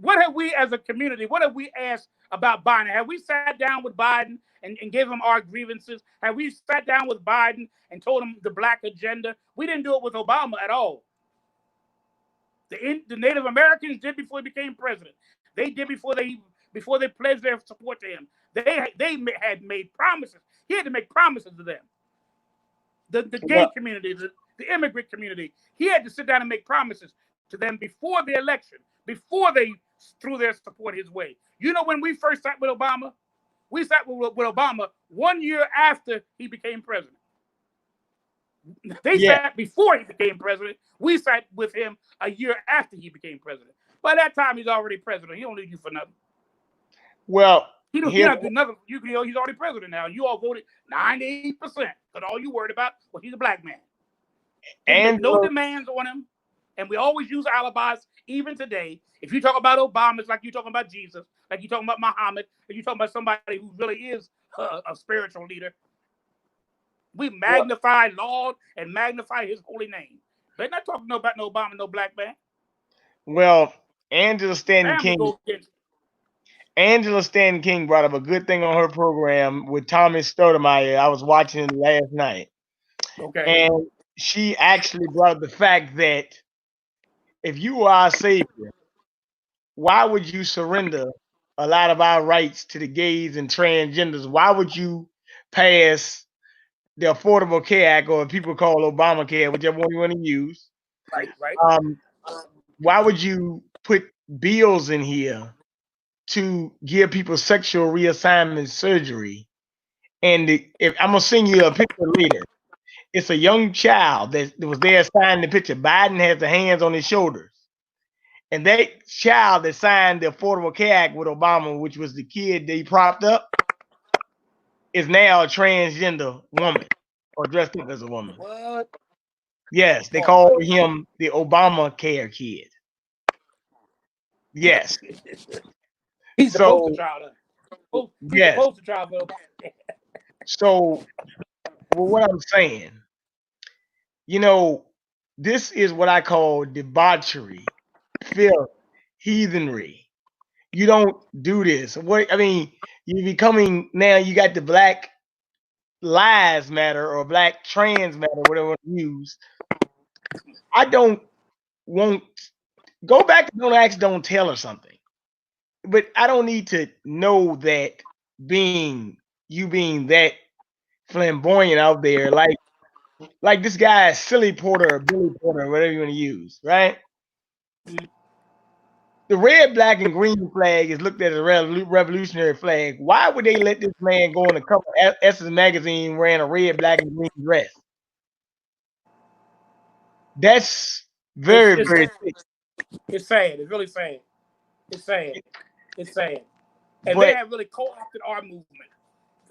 Speaker 2: What have we as a community, what have we asked about Biden? Have we sat down with Biden and gave him our grievances? Have we sat down with Biden and told him the Black agenda? We didn't do it with Obama at all. The Native Americans did before he became president. They did before they pledged their support to him. They had made promises. He had to make promises to them. The gay community, the immigrant community, he had to sit down and make promises to them before the election, before they threw their support his way. You know, when we first sat with Obama, we sat with Obama 1 year after he became president. They sat before he became president. We sat with him a year after he became president. By that time, he's already president. He don't need you for nothing.
Speaker 1: Well,
Speaker 2: he don't do nothing. He's already president now. You all voted 98% because all you worried about was he's a black man. And no demands on him. And we always use alibis, even today. If you talk about Obama, it's like you're talking about Jesus, like you're talking about Muhammad, like you're talking about somebody who really is a spiritual leader. We magnify Lord and magnify his holy name. They're not talking about no Obama, no black man.
Speaker 1: Well, Angela Stanton King brought up a good thing on her program with Thomas Stoudemire. I was watching it last night.
Speaker 2: Okay.
Speaker 1: And she actually brought up the fact that if you are a savior, why would you surrender a lot of our rights to the gays and transgenders? Why would you pass the Affordable Care Act, or people call Obamacare, whichever one you want to use.
Speaker 2: Right.
Speaker 1: Why would you put bills in here to give people sexual reassignment surgery? And if I'm gonna send you a picture later, it's a young child that was there signing the picture. Biden has the hands on his shoulders. And that child that signed the Affordable Care Act with Obama, which was the kid they propped up, is now a transgender woman or dressed up as a woman.
Speaker 2: What?
Speaker 1: Yes, they call him the Obamacare kid. Yes.
Speaker 2: He's the
Speaker 1: So,
Speaker 2: poster child. He's the
Speaker 1: yes.
Speaker 2: poster child.
Speaker 1: So, well, what I'm saying, you know, this is what I call debauchery, filth, heathenry. You don't do this. What I mean, you're becoming now. You got the Black Lives Matter or Black Trans Matter, whatever you use. I don't want go back to Don't Ask, Don't Tell or something. But I don't need to know that being that flamboyant out there, like this guy Silly Porter or Billy Porter, whatever you want to use, right? The red, black, and green flag is looked at as a revolutionary flag. Why would they let this man go on the cover of Essence magazine wearing a red, black, and green dress? That's very sick.
Speaker 2: It's sad. It's really sad. It's sad. It's sad. And
Speaker 1: But
Speaker 2: they have really co-opted our movement.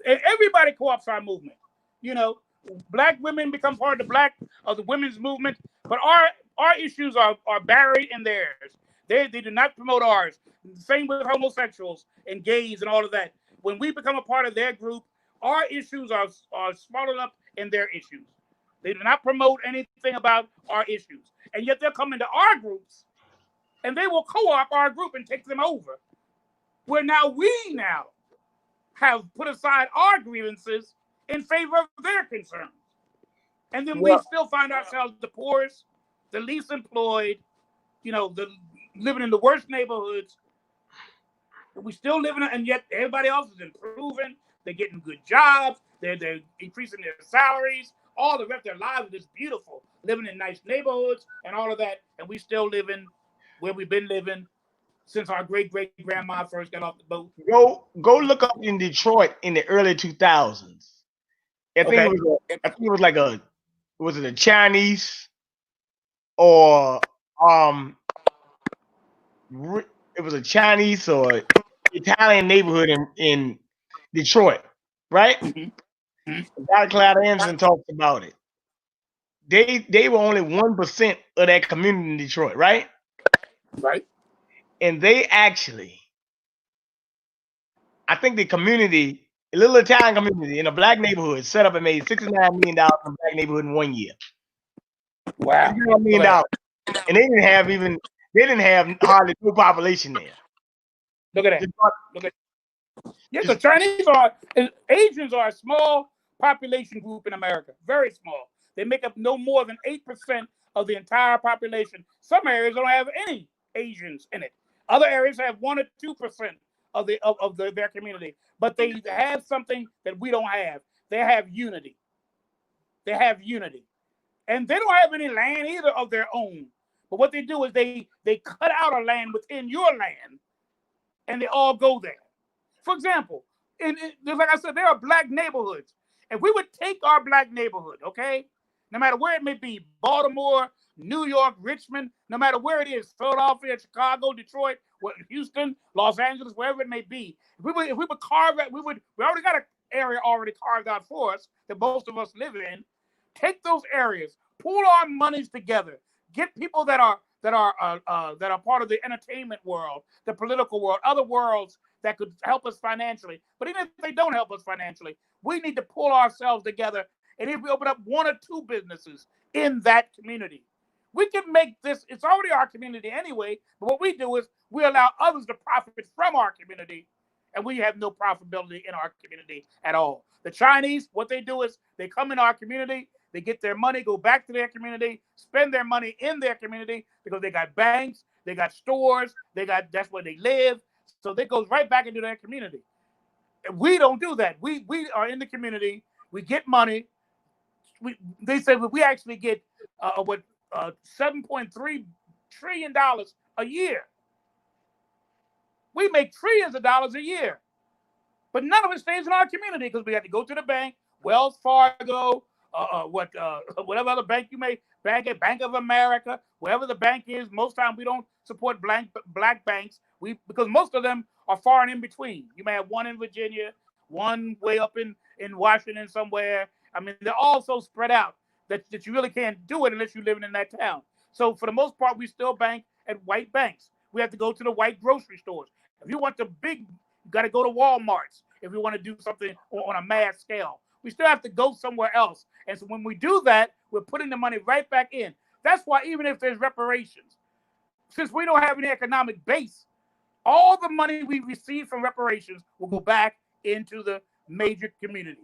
Speaker 2: And everybody co-opts our movement. You know, Black women become part of the women's movement, but our issues are buried in theirs. They do not promote ours. Same with homosexuals and gays and all of that. When we become a part of their group, our issues are swallowed up in their issues. They do not promote anything about our issues. And yet they'll come into our groups and they will co-opt our group and take them over. Where we have put aside our grievances in favor of their concerns. And then we still find ourselves the poorest, the least employed, living in the worst neighborhoods. We still living, and yet everybody else is improving. They're getting good jobs. They're increasing their salaries. All the rest of their lives is beautiful, living in nice neighborhoods and all of that. And we still living where we've been living since our great-great-grandma first got off the boat.
Speaker 1: Go look up in Detroit in the early 2000s. I think it was like was it a Chinese or it was a Chinese or Italian neighborhood in Detroit, right? Dr. Cloud Anderson talks about it. They were only 1% of that community in Detroit, right?
Speaker 2: Right.
Speaker 1: And they actually, I think the community, a little Italian community in a Black neighborhood, set up and made $69 million in a Black neighborhood in 1 year.
Speaker 2: Wow.
Speaker 1: $69 million. And they didn't have hardly no population there.
Speaker 2: Look at that. Yes, the Asians are a small population group in America. Very small. They make up no more than 8% of the entire population. Some areas don't have any Asians in it. Other areas have 1 or 2% of their community. But they have something that we don't have. They have unity. And they don't have any land either of their own. But what they do is they cut out a land within your land, and they all go there. For example, like I said, there are Black neighborhoods. If we would take our Black neighborhood, okay, no matter where it may be, Baltimore, New York, Richmond, no matter where it is, Philadelphia, Chicago, Detroit, Houston, Los Angeles, wherever it may be, if we would carve it, we already got an area already carved out for us that most of us live in. Take those areas, pool our monies together, get people that are part of the entertainment world, the political world, other worlds that could help us financially. But even if they don't help us financially, we need to pull ourselves together. And if we open up 1 or 2 businesses in that community, we can make this, it's already our community anyway, but what we do is we allow others to profit from our community, and we have no profitability in our community at all. The Chinese, what they do is they come in our community, they get their money, go back to their community, spend their money in their community because they got banks, they got stores, that's where they live. So they goes right back into their community. We don't do that. We are in the community. We get money. They said we actually get $7.3 trillion a year. We make trillions of dollars a year, but none of it stays in our community because we have to go to the bank, Wells Fargo, whatever other bank you may bank at, Bank of America, wherever the bank is. Most time we don't support black banks. Because most of them are far and in between. You may have one in Virginia, one way up in Washington somewhere. I mean, they're all so spread out that you really can't do it unless you're living in that town. So for the most part, we still bank at white banks. We have to go to the white grocery stores. If you want the big, you got to go to Walmart's if you want to do something on a mass scale. We still have to go somewhere else. And so when we do that, we're putting the money right back in. That's why even if there's reparations, since we don't have any economic base, all the money we receive from reparations will go back into the major community,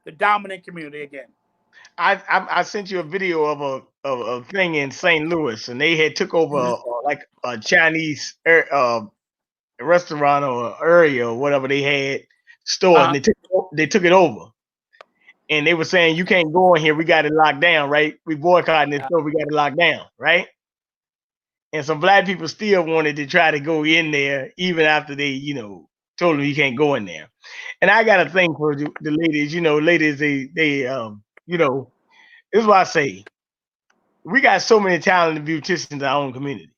Speaker 2: the dominant community again.
Speaker 1: I sent you a video of a thing in St. Louis, and they had took over like a Chinese restaurant or area or whatever they had store, and they took it over, and they were saying you can't go in here. We got it locked down, right? We boycotting this store. We got it locked down, right? And some black people still wanted to try to go in there even after they, told them you can't go in there. And I got a thing for the ladies. Ladies, they this is what I say. We got so many talented beauticians in our own community.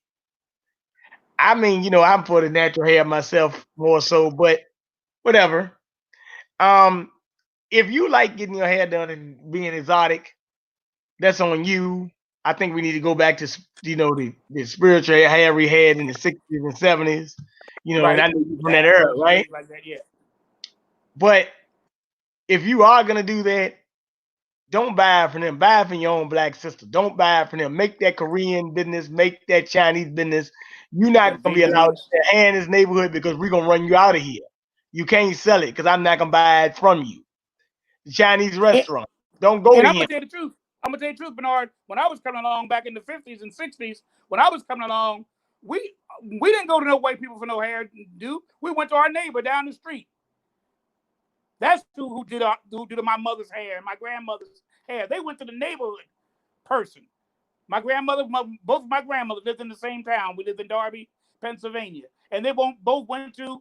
Speaker 1: I mean, I'm for the natural hair myself more so, but whatever. If you like getting your hair done and being exotic, that's on you. I think we need to go back to the spiritual hair we had in the 60s and 70s,
Speaker 2: right.
Speaker 1: And I know you from that era, right?
Speaker 2: Like that, yeah.
Speaker 1: But if you are gonna do that, don't buy it from them. Buy it from your own black sister. Don't buy it from them. Make that Korean business. Make that Chinese business. You're not gonna be allowed to hair in this neighborhood because we're gonna run you out of here. You can't sell it because I'm not gonna buy it from you. The Chinese restaurant. Don't go to him.
Speaker 2: I'm gonna tell you the truth. Bernard. When I was coming along back in the 50s and 60s, when I was coming along, we didn't go to no white people for no hair do. We went to our neighbor down the street. That's who did my mother's hair and my grandmother's hair. They went to the neighborhood person. My grandmother, both of my grandmothers lived in the same town. We lived in Darby, Pennsylvania, and they both went to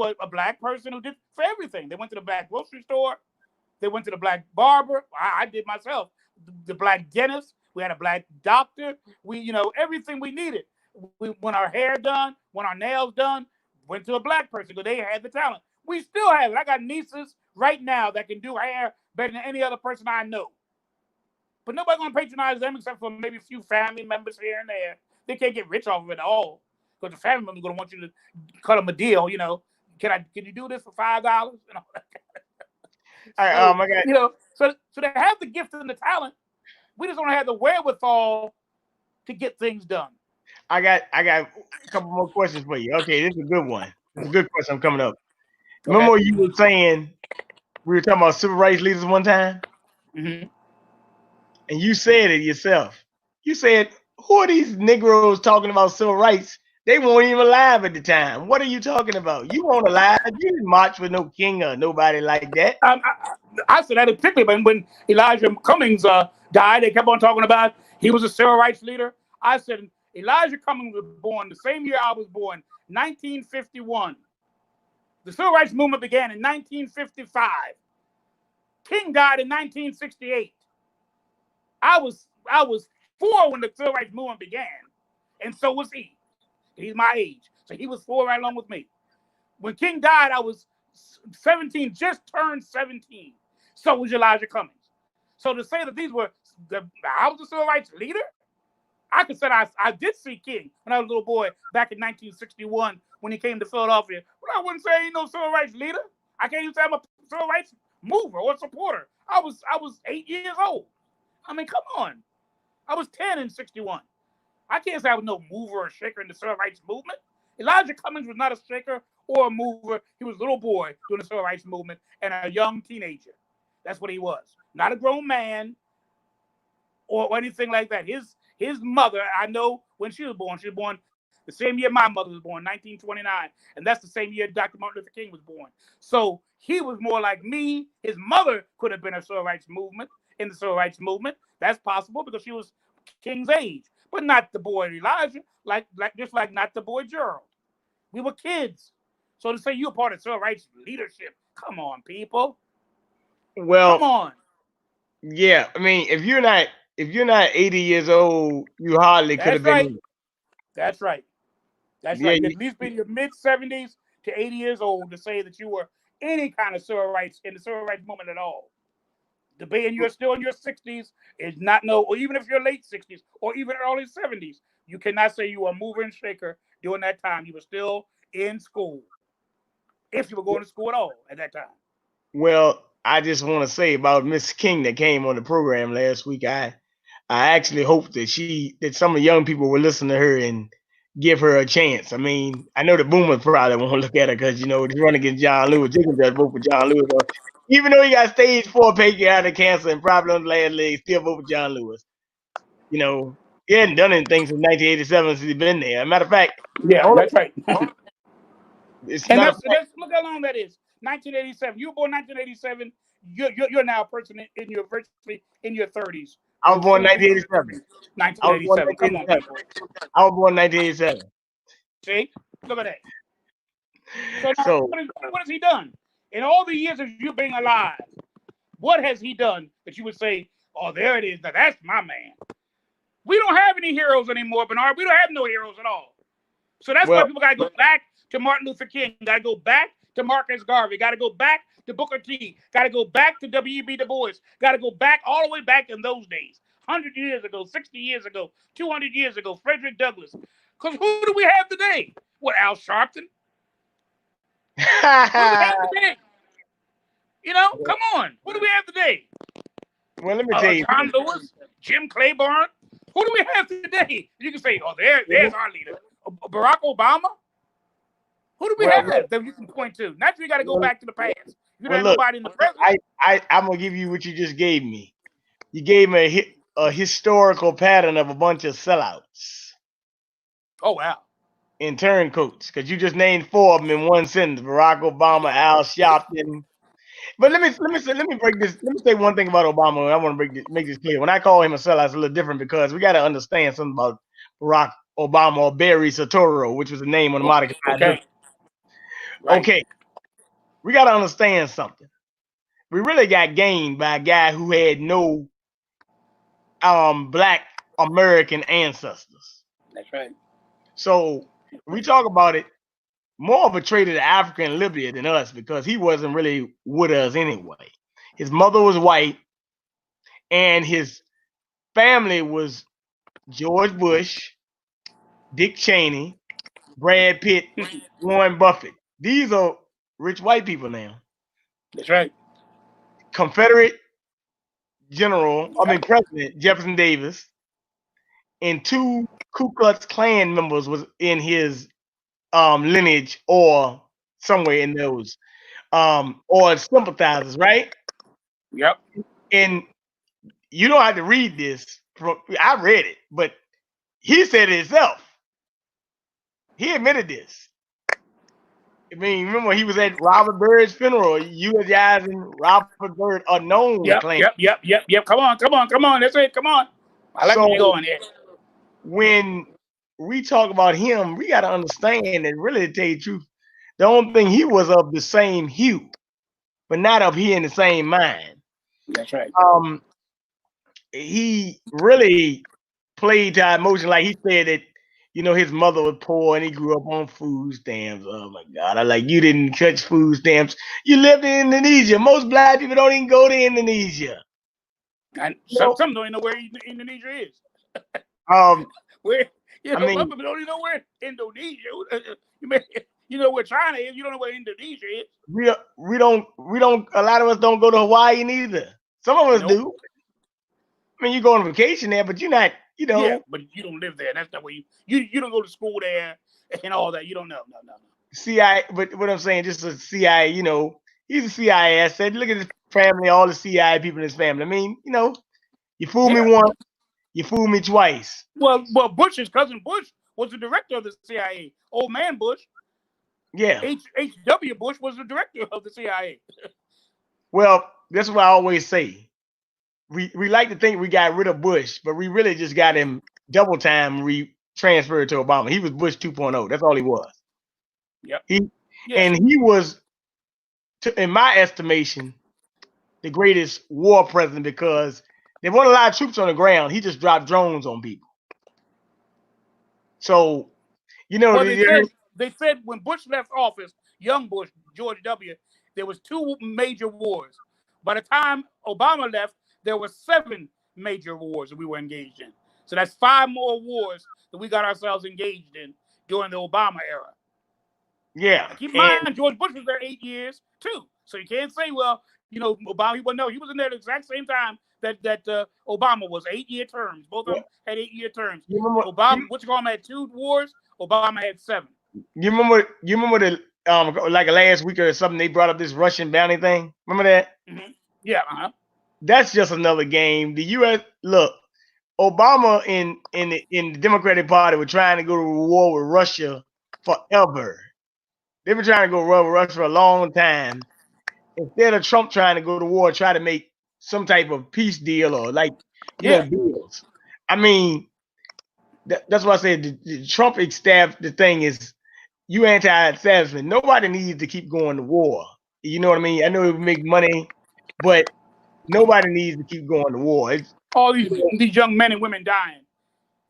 Speaker 2: a black person who did for everything. They went to the black grocery store. They went to the black barber. I did myself. The black dentist. We had a black doctor. We, everything we needed. We want our hair done, want our nails done. Went to a black person because they had the talent. We still have it. I got nieces right now that can do hair better than any other person I know. But nobody's gonna patronize them except for maybe a few family members here and there. They can't get rich off of it at all because the family member's gonna want you to cut them a deal. Can you do this for $5?
Speaker 1: My God.
Speaker 2: So they have the gift and the talent. We just don't have the wherewithal to get things done.
Speaker 1: I got a couple more questions for you. Okay, this is a good one. It's a good question coming up. Okay. Remember you were saying we were talking about civil rights leaders one time?
Speaker 2: Mm-hmm.
Speaker 1: And you said it yourself. You said, who are these Negroes talking about civil rights? They weren't even alive at the time. What are you talking about? You weren't alive. You didn't march with no king or nobody like that.
Speaker 2: I said that particularly when Elijah Cummings died. They kept on talking about he was a civil rights leader. I said Elijah Cummings was born the same year I was born, 1951. The civil rights movement began in 1955. King died in 1968. I was 4 when the civil rights movement began, and so was he. He's my age, so he was 4 right along with me. When King died, I was 17, just turned 17. So was Elijah Cummings. So to say that I was a civil rights leader, I could say I did see King when I was a little boy back in 1961 when he came to Philadelphia. But I wouldn't say I ain't no civil rights leader. I can't even say I'm a civil rights mover or supporter. I was 8 years old. I mean, come on. I was 10 in 61. I can't say I was no mover or shaker in the civil rights movement. Elijah Cummings was not a shaker or a mover. He was a little boy doing the civil rights movement and a young teenager. That's what he was. Not a grown man or anything like that. His mother, I know when she was born The same year my mother was born, 1929. And that's the same year Dr. Martin Luther King was born. So he was more like me. His mother could have been in the civil rights movement. That's possible because she was King's age. But not the boy Elijah, just like not the boy Gerald. We were kids. So to say you're part of civil rights leadership, come on, people.
Speaker 1: Well,
Speaker 2: come on.
Speaker 1: Yeah, I mean, if you're not 80 years old, you hardly could have been.
Speaker 2: That's right. That's
Speaker 1: Yeah,
Speaker 2: right. You at least be in your mid-70s to 80 years old to say that you were any kind of civil rights in the civil rights movement at all. Debating you're still in your 60s is not or even if you're late 60s or even early 70s, you cannot say you were a mover and shaker during that time. You were still in school, if you were going to school at all at that time.
Speaker 1: Well, I just want to say about Miss King that came on the program last week. I actually hope that some of the young people will listen to her and give her a chance. I mean, I know the boomers probably won't look at her because he's running against John Lewis. You can just vote for John Lewis, even though he got stage 4 pancreatic cancer and probably on the last leg, still vote for John Lewis. He hadn't done anything since 1987 since he's been there. As a matter of fact,
Speaker 2: that's right.
Speaker 1: It's
Speaker 2: and
Speaker 1: not
Speaker 2: look how long that is. 1987. You were born 1987. You're now a person in your 30s.
Speaker 1: I was born 1987.
Speaker 2: 1987. Come on, people.
Speaker 1: I was born 1987.
Speaker 2: See, look at that. So what has he done in all the years of you being alive? What has he done that you would say, "Oh, there it is. Now that's my man." We don't have any heroes anymore, Bernard. We don't have no heroes at all. So that's why people got to go back to Martin Luther King. Got to go back to Marcus Garvey. Got to go back to Booker T. Got to go back to W.E.B. Du Bois. Got to go back all the way back in those days. 100 years ago, 60 years ago, 200 years ago, Frederick Douglass. Because who do we have today? What, Al Sharpton? Who do we have today? Come on. What do we have today?
Speaker 1: Well, let me tell you.
Speaker 2: John Lewis, Jim Claiborne. Who do we have today? You can say, "Oh, there's our leader, Barack Obama." Who do we have that you can point to? Naturally, you got to go back to the past. You don't have nobody in the present.
Speaker 1: I'm gonna give you what you just gave me. You gave me a historical pattern of a bunch of sellouts.
Speaker 2: Oh wow!
Speaker 1: In turncoats, because you just named 4 of them in one sentence: Barack Obama, Al Sharpton. But let me break this. Let me say one thing about Obama. I want to make this clear. When I call him a sellout, it's a little different because we got to understand something about Barack Obama or Barry Soetoro, which was the name on the Monica.
Speaker 2: Okay.
Speaker 1: Right. Okay. We got to understand something. We really got gained by a guy who had no Black American ancestors.
Speaker 2: That's right.
Speaker 1: So we talk about it. More of a trait of the African Libya than us because he wasn't really with us anyway. His mother was white, and his family was George Bush, Dick Cheney, Brad Pitt, Warren Buffett. These are rich white people now.
Speaker 2: That's right.
Speaker 1: Confederate President Jefferson Davis and 2 Ku Klux Klan members was in his lineage or somewhere in those or sympathizers, right?
Speaker 2: Yep.
Speaker 1: And you don't have to read this. I read it, but he said it himself. He admitted this. I mean, remember he was at Robert Byrd's funeral, eulogizing Robert Byrd, a known Klan.
Speaker 2: Yep. Come on. That's it. Come on. I like where you're going here.
Speaker 1: When we talk about him, we got to understand that really, to tell you the truth, the only thing he was of the same hue, but not up here in the same mind.
Speaker 2: That's right.
Speaker 1: He really played to emotion, like he said that his mother was poor and he grew up on food stamps. Oh my God! You didn't touch food stamps. You lived in Indonesia. Most Black people don't even go to Indonesia.
Speaker 2: And some don't even know where Indonesia is. Where some people don't even know where Indonesia. You know where China is. You don't know where Indonesia is.
Speaker 1: We don't. A lot of us don't go to Hawaii neither. Some of us do. I mean, you go on vacation there, but you're not.
Speaker 2: Yeah, but you don't live there. That's not where you don't go to school there and all that. You don't know. No.
Speaker 1: CIA, but what I'm saying, just a CIA. He's a CIA asset. Look at his family, all the CIA people in his family. I mean, you fool me once, you fool me twice.
Speaker 2: Well, Bush's cousin Bush was the director of the CIA. Old man Bush.
Speaker 1: Yeah.
Speaker 2: H.W. Bush was the director of the CIA.
Speaker 1: Well, that's what I always say. We like to think we got rid of Bush, but we really just got him double time transferred to Obama. He was Bush 2.0. That's all he was.
Speaker 2: Yep.
Speaker 1: And he was, in my estimation, the greatest war president because there weren't a lot of troops on the ground. He just dropped drones on people. So, you know,
Speaker 2: well, they said when Bush left office, young Bush, George W., there was 2 major wars. By the time Obama left, there were 7 major wars that we were engaged in. So that's 5 more wars that we got ourselves engaged in during the Obama era.
Speaker 1: Yeah.
Speaker 2: Keep in mind, George Bush was there 8 years too. So you can't say, well, you know, Obama. He was in there at the exact same time that Obama was 8-year terms. Both of them had 8-year terms. Obama, had 2 wars. Obama had 7.
Speaker 1: You remember the like last week or something they brought up this Russian bounty thing? Remember that?
Speaker 2: Mm-hmm. Yeah.
Speaker 1: That's just another game. The U.S. look, Obama and the Democratic Party were trying to go to war with Russia forever. They've been trying to go to war with Russia for a long time. Instead of Trump trying to go to war, try to make some type of peace deal or deals. I mean, that's why I said the Trump staff. The thing is, you anti-establishment. Nobody needs to keep going to war. You know what I mean? I know it would make money, but nobody needs to keep going to war. It's,
Speaker 2: all these young men and women dying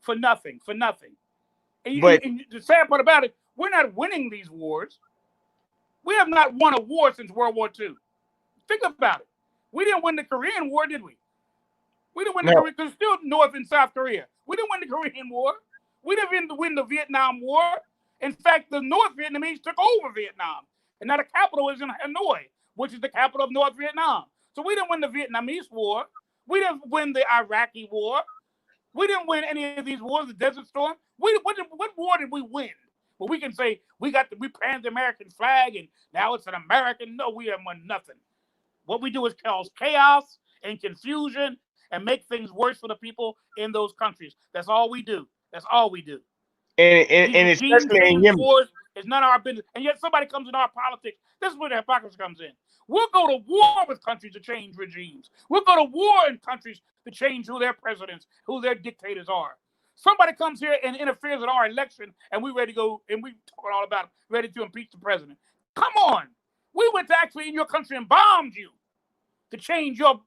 Speaker 2: for nothing. And the sad part about it, we're not winning these wars. We have not won a war since World War II. Think about it. We didn't win the Korean War, did we? We didn't win the Korean, because still North and South Korea. We didn't win the Korean War. We didn't win the Vietnam War. In fact, the North Vietnamese took over Vietnam. And now the capital is in Hanoi, which is the capital of North Vietnam. So we didn't win the Vietnamese War. We didn't win the Iraqi War. We didn't win any of these wars, the Desert Storm. What war did we win? Well, we can say we planted the American flag and now it's an American. No, we haven't won nothing. What we do is cause chaos and confusion and make things worse for the people in those countries. That's all we do. That's all we do.
Speaker 1: And especially in Yemen.
Speaker 2: Wars is none of our business. And yet somebody comes in our politics. This is where the hypocrisy comes in. We'll go to war with countries to change regimes. We'll go to war in countries to change who their presidents, who their dictators are. Somebody comes here and interferes in our election, and we ready to go, and we talking all about it, ready to impeach the president. Come on. We went to actually in your country and bombed you to change your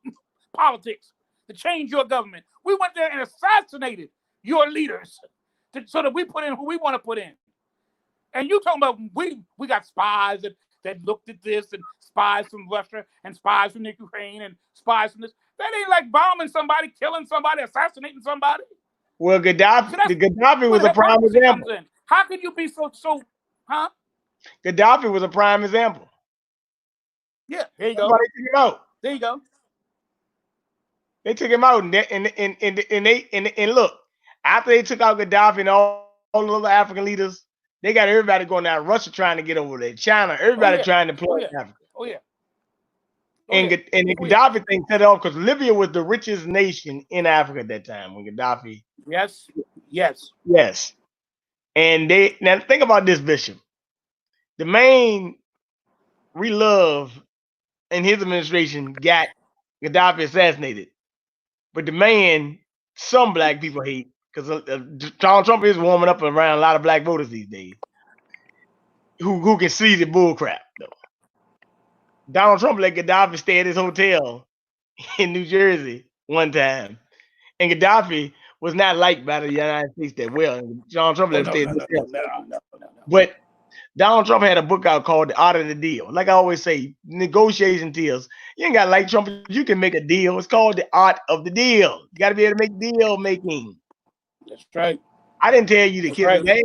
Speaker 2: politics, to change your government. We went there and assassinated your leaders so that we put in who we want to put in. And you talking about we got spies that looked at this, and spies from Russia and spies from Ukraine and spies from this. That ain't like bombing somebody, killing somebody, assassinating somebody.
Speaker 1: Well, Gaddafi was a prime example.
Speaker 2: How could you be so, huh?
Speaker 1: Gaddafi was a prime example.
Speaker 2: Yeah, there you go.
Speaker 1: Somebody took him out.
Speaker 2: There you go.
Speaker 1: They took him out, and look, after they took out Gaddafi and all the other African leaders, they got everybody going down. Russia trying to get over there. China, everybody trying to play Africa. And Gaddafi thing set it off because Libya was the richest nation in Africa at that time when Gaddafi. Yes. And now think about this, Bishop. The main love in his administration got Gaddafi assassinated, but the man some black people hate because Donald Trump is warming up around a lot of black voters these days who can see the bull crap though. Donald Trump let Gaddafi stay at his hotel in New Jersey one time, and Gaddafi was not liked by the United States that well. Donald Trump let him stay at his hotel. No. But Donald Trump had a book out called The Art of the Deal. Like I always say, negotiation deals. You ain't got to like Trump. You can make a deal. It's called The Art of the Deal. You got to be able to make deal making.
Speaker 2: That's right.
Speaker 1: I didn't tell you to kiss the man.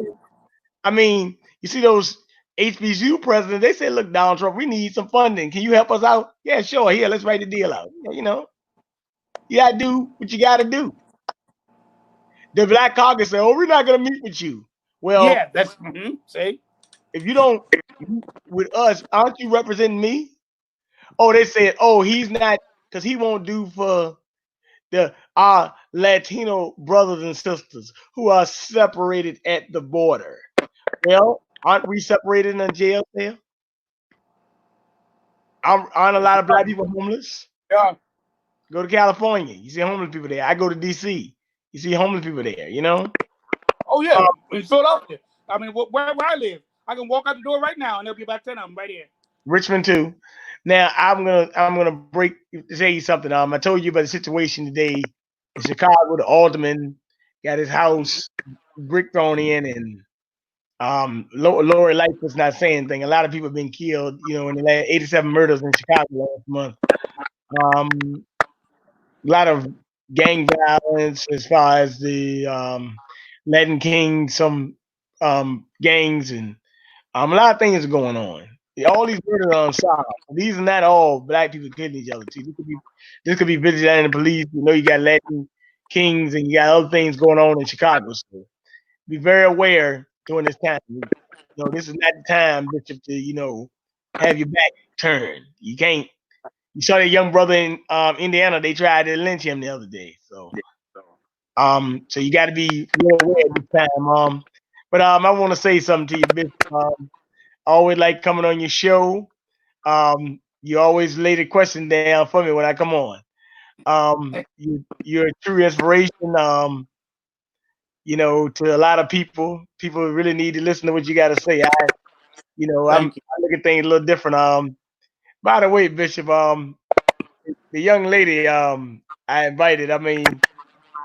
Speaker 1: I mean, you see those HBCU presidents, they said, look, Donald Trump, we need some funding. Can you help us out? Yeah, sure. Here, let's write the deal out. You know, you got to do what you got to do. The Black Caucus said, oh, we're not going to meet with you. Well,
Speaker 2: yeah, that's, see?
Speaker 1: If you don't with us, aren't you representing me? Oh, they said, oh, he's not, because he won't do for the our Latino brothers and sisters who are separated at the border. Well, aren't we separated in a jail cell? Aren't a lot of black people homeless?
Speaker 2: Yeah.
Speaker 1: Go to California, you see homeless people there. I go to DC, you see homeless people there. You know.
Speaker 2: Oh yeah,
Speaker 1: Um,
Speaker 2: in Philadelphia. I mean, where I live, I can walk out the door right now, and there'll be about 10 of them right here.
Speaker 1: Richmond too. Now I'm gonna tell you something. I told you about the situation today in Chicago. The alderman got his house brick thrown in, and Lori Lightfoot's not saying anything. A lot of people have been killed. You know, in the last 87 murders in Chicago last month. A lot of gang violence as far as the Latin King, some gangs, and a lot of things are going on. All these murders are unsolved. These are not all black people killing each other too. This could be vigilante police. You know, you got Latin kings and you got other things going on in Chicago. So be very aware during this time. You know, this is not the time, Bishop, to have your back turned. You can't. You saw that young brother in Indiana. They tried to lynch him the other day. So you got to be real aware this time. But I want to say something to you, Bishop. I always like coming on your show. You always lay the question down for me when I come on. You're a true inspiration. To a lot of people. People really need to listen to what you got to say. I look at things a little different. By the way, Bishop, the young lady I invited. I mean,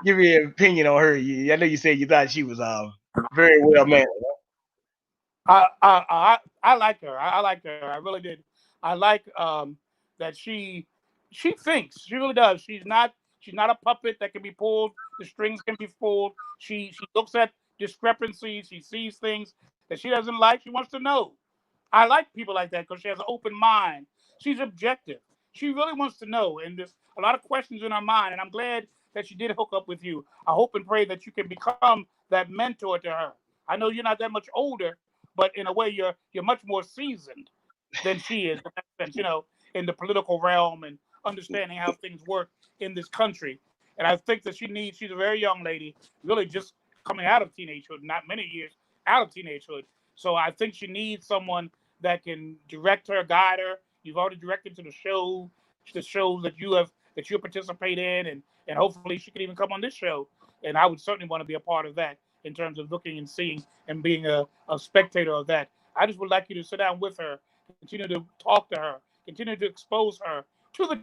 Speaker 1: give me an opinion on her. I know you said you thought she was very well mannered.
Speaker 2: I like her. I like her. I really did. I like that she thinks. She really does. She's not a puppet that can be pulled. The strings can be pulled. She looks at discrepancies. She sees things that she doesn't like. She wants to know. I like people like that because she has an open mind. She's objective. She really wants to know, and there's a lot of questions in her mind. And I'm glad that she did hook up with you. I hope and pray that you can become that mentor to her. I know you're not that much older, but in a way, you're much more seasoned than she is, in that sense, in the political realm and understanding how things work in this country. And I think that she's a very young lady, really just coming out of teenagehood, not many years out of teenagehood. So I think she needs someone that can direct her, guide her. You've already directed to the shows that you participate in, and hopefully she can even come on this show. And I would certainly want to be a part of that in terms of looking and seeing and being a spectator of that. I just would like you to sit down with her, continue to talk to her, continue to expose her to the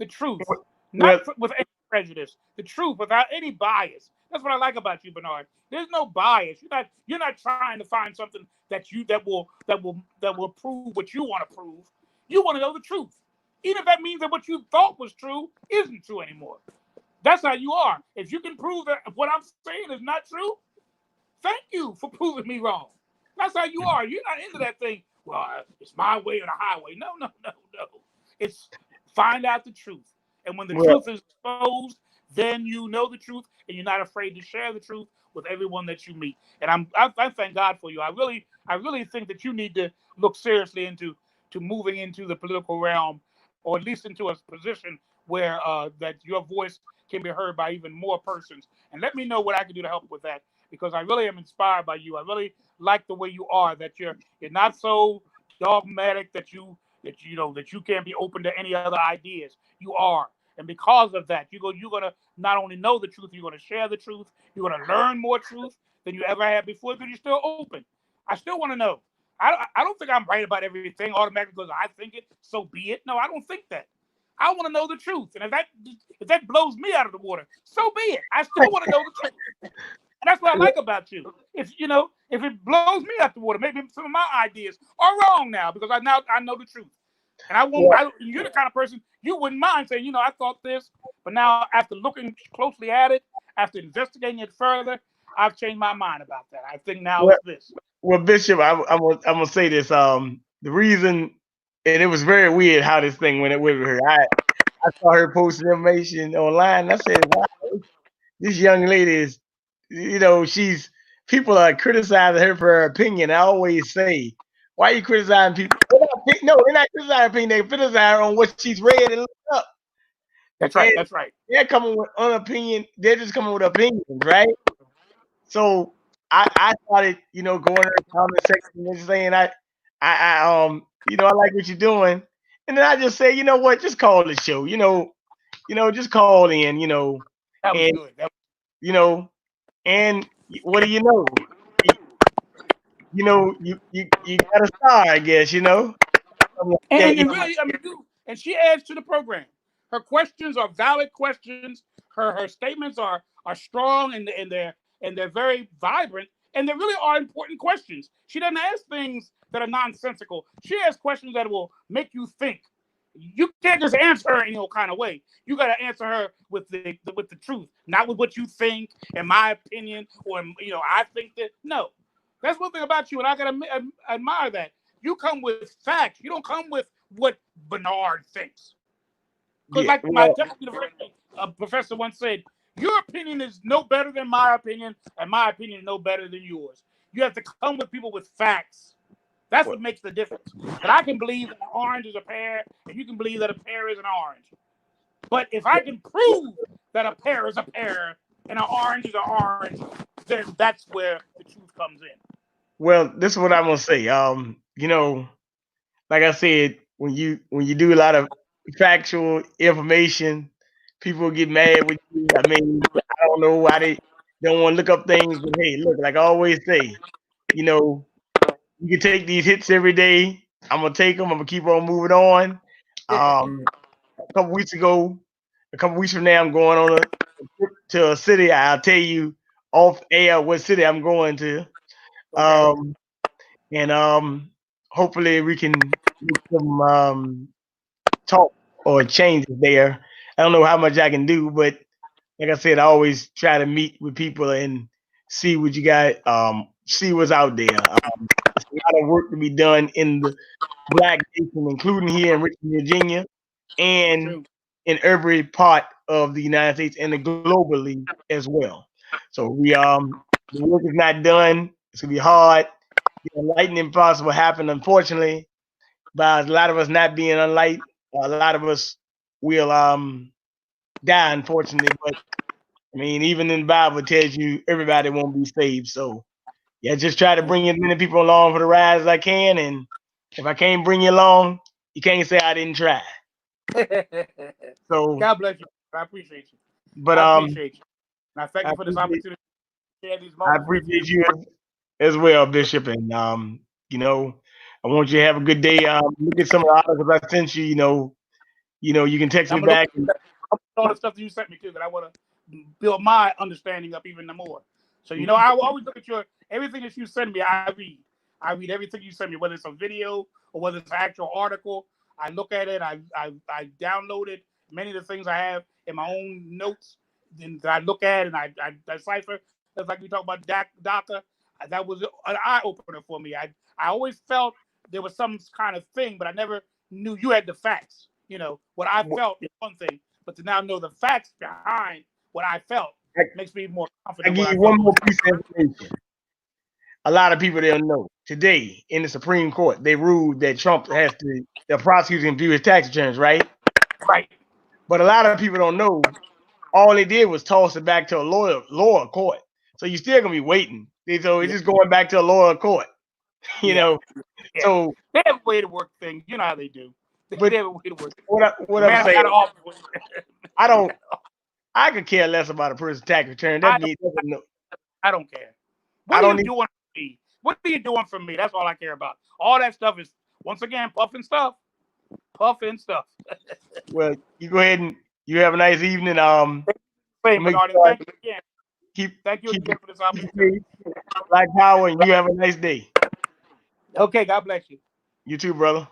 Speaker 2: truth, not with any prejudice, the truth without any bias. That's what I like about you, Bernard. There's no bias. You're not trying to find something that will prove what you want to prove. You want to know the truth, even if that means that what you thought was true isn't true anymore. That's how you are. If you can prove that what I'm saying is not true, thank you for proving me wrong. That's how you are. You're not into that thing. Well, it's my way or the highway. No. It's find out the truth. And when the truth is exposed, then you know the truth, and you're not afraid to share the truth with everyone that you meet. And I thank God for you. I really think that you need to look seriously into moving into the political realm, or at least into a position where that your voice can be heard by even more persons. And let me know what I can do to help with that, because I really am inspired by you. I really like the way you are. That you're not so dogmatic that you can't be open to any other ideas. You are. And because of that, you're gonna not only know the truth, you're gonna share the truth. You're gonna learn more truth than you ever had before, because you're still open. I still want to know. I don't think I'm right about everything automatically because I think it. So be it. No, I don't think that. I want to know the truth, and if that blows me out of the water, so be it. I still want to know the truth, and that's what I like about you. If it blows me out the water, maybe some of my ideas are wrong now because I know the truth. And I won't. You're the kind of person you wouldn't mind saying, I thought this, but now after looking closely at it, after investigating it further, I've changed my mind about that. I think now it's this.
Speaker 1: Well, Bishop, I'm gonna say this. The reason, and it was very weird how this thing went with her. I saw her posting information online. And I said, "Wow, this young lady is, people are criticizing her for her opinion." I always say, why are you criticizing people? No, they're not criticizing her opinion. They criticize her on what she's read and looked up.
Speaker 2: That's right.
Speaker 1: And
Speaker 2: That's right.
Speaker 1: they're coming with unopinion. They're just coming with opinions, right? So I started, going to the comment section and saying I like what you're doing, and then I just say, you know what, just call the show, just call in,
Speaker 2: That was
Speaker 1: and
Speaker 2: good.
Speaker 1: and what do you know? You got a star, I guess, I'm like, yeah,
Speaker 2: And really, I mean, and she adds to the program. Her questions are valid questions. Her statements are strong and they're very vibrant, and they really are important questions. She doesn't ask things that are nonsensical. She asks questions that will make you think. You can't just answer her any old kind of way. You got to answer her with the truth, not with what you think, in my opinion, or I think that. No, that's one thing about you, and I gotta admire that. You come with facts. You don't come with what Bernard thinks. Because
Speaker 1: yeah,
Speaker 2: like my
Speaker 1: well,
Speaker 2: Temple University professor once said, your opinion is no better than my opinion, and my opinion is no better than yours. You have to come with people with facts. That's what makes the difference. But I can believe that an orange is a pear, and you can believe that a pear is an orange. But if I can prove that a pear is a pear and an orange is an orange, then that's where the truth comes in.
Speaker 1: well, this is what I'm gonna say. Like I said, when you do a lot of factual information, people get mad with you. I mean, I don't know why they don't want to look up things, but hey, look, like I always say, you know, you can take these hits every day. I'm gonna take them. I'm gonna keep on moving on. A couple weeks ago, a couple weeks from now, I'm going on a trip to a city. I'll tell you off air what city I'm going to.
Speaker 2: Okay.
Speaker 1: And hopefully we can make some talk or changes there. I don't know how much I can do, but like I said, I always try to meet with people and see what you got, see what's out there. There's a lot of work to be done in the Black nation, including here in Richmond, Virginia, and
Speaker 2: True.
Speaker 1: in every part of the United States and globally as well. So the work is not done. It's gonna be hard. The enlightening process will happen, unfortunately, by a lot of us not being unlight. A lot of us will die, unfortunately. But I mean, even in the Bible, it tells you everybody won't be saved. So yeah, just try to bring as many people along for the ride as I can. And if I can't bring you along, you can't say I didn't try. So,
Speaker 2: God bless you. I appreciate you.
Speaker 1: but
Speaker 2: I appreciate you. And I thank
Speaker 1: I
Speaker 2: you for this
Speaker 1: appreciate,
Speaker 2: opportunity to share these
Speaker 1: I
Speaker 2: moments with
Speaker 1: appreciate
Speaker 2: you.
Speaker 1: you as well, Bishop. And I want you to have a good day. Look at some of the articles I sent you. You can text me
Speaker 2: I'm gonna look
Speaker 1: back.
Speaker 2: at all the stuff that you sent me too, because I want to build my understanding up even more. So I will always look at everything that you send me. I read. I read everything you send me, whether it's a video or whether it's an actual article. I look at it. I downloaded many of the things I have in my own notes. Then I look at and I decipher. That's like we talk about DACA. That was an eye opener for me. I always felt there was some kind of thing, but I never knew you had the facts. What I felt is one thing, but to now know the facts behind what I felt makes me more
Speaker 1: I
Speaker 2: confident.
Speaker 1: give you one more piece of information. A lot of people don't know. Today in the Supreme Court, they ruled that Trump has to the prosecutor can view his tax returns, right?
Speaker 2: Right.
Speaker 1: But a lot of people don't know. All they did was toss it back to a lower court. So you're still gonna be waiting. So it's just going back to a lower court.
Speaker 2: Yeah.
Speaker 1: So
Speaker 2: they have a way to work things. You know how they do. They have a way to work.
Speaker 1: What I'm saying, I could care less about a person's tax return.
Speaker 2: I don't care. What are you doing for me? What are you doing for me? That's all I care about. All that stuff is, once again, puffing stuff. Puffing stuff.
Speaker 1: Well, you go ahead and you have a nice evening.
Speaker 2: Thank you again. Thank you again for this opportunity.
Speaker 1: Black Power, and you have a nice day.
Speaker 2: Okay, God bless you.
Speaker 1: You too, brother.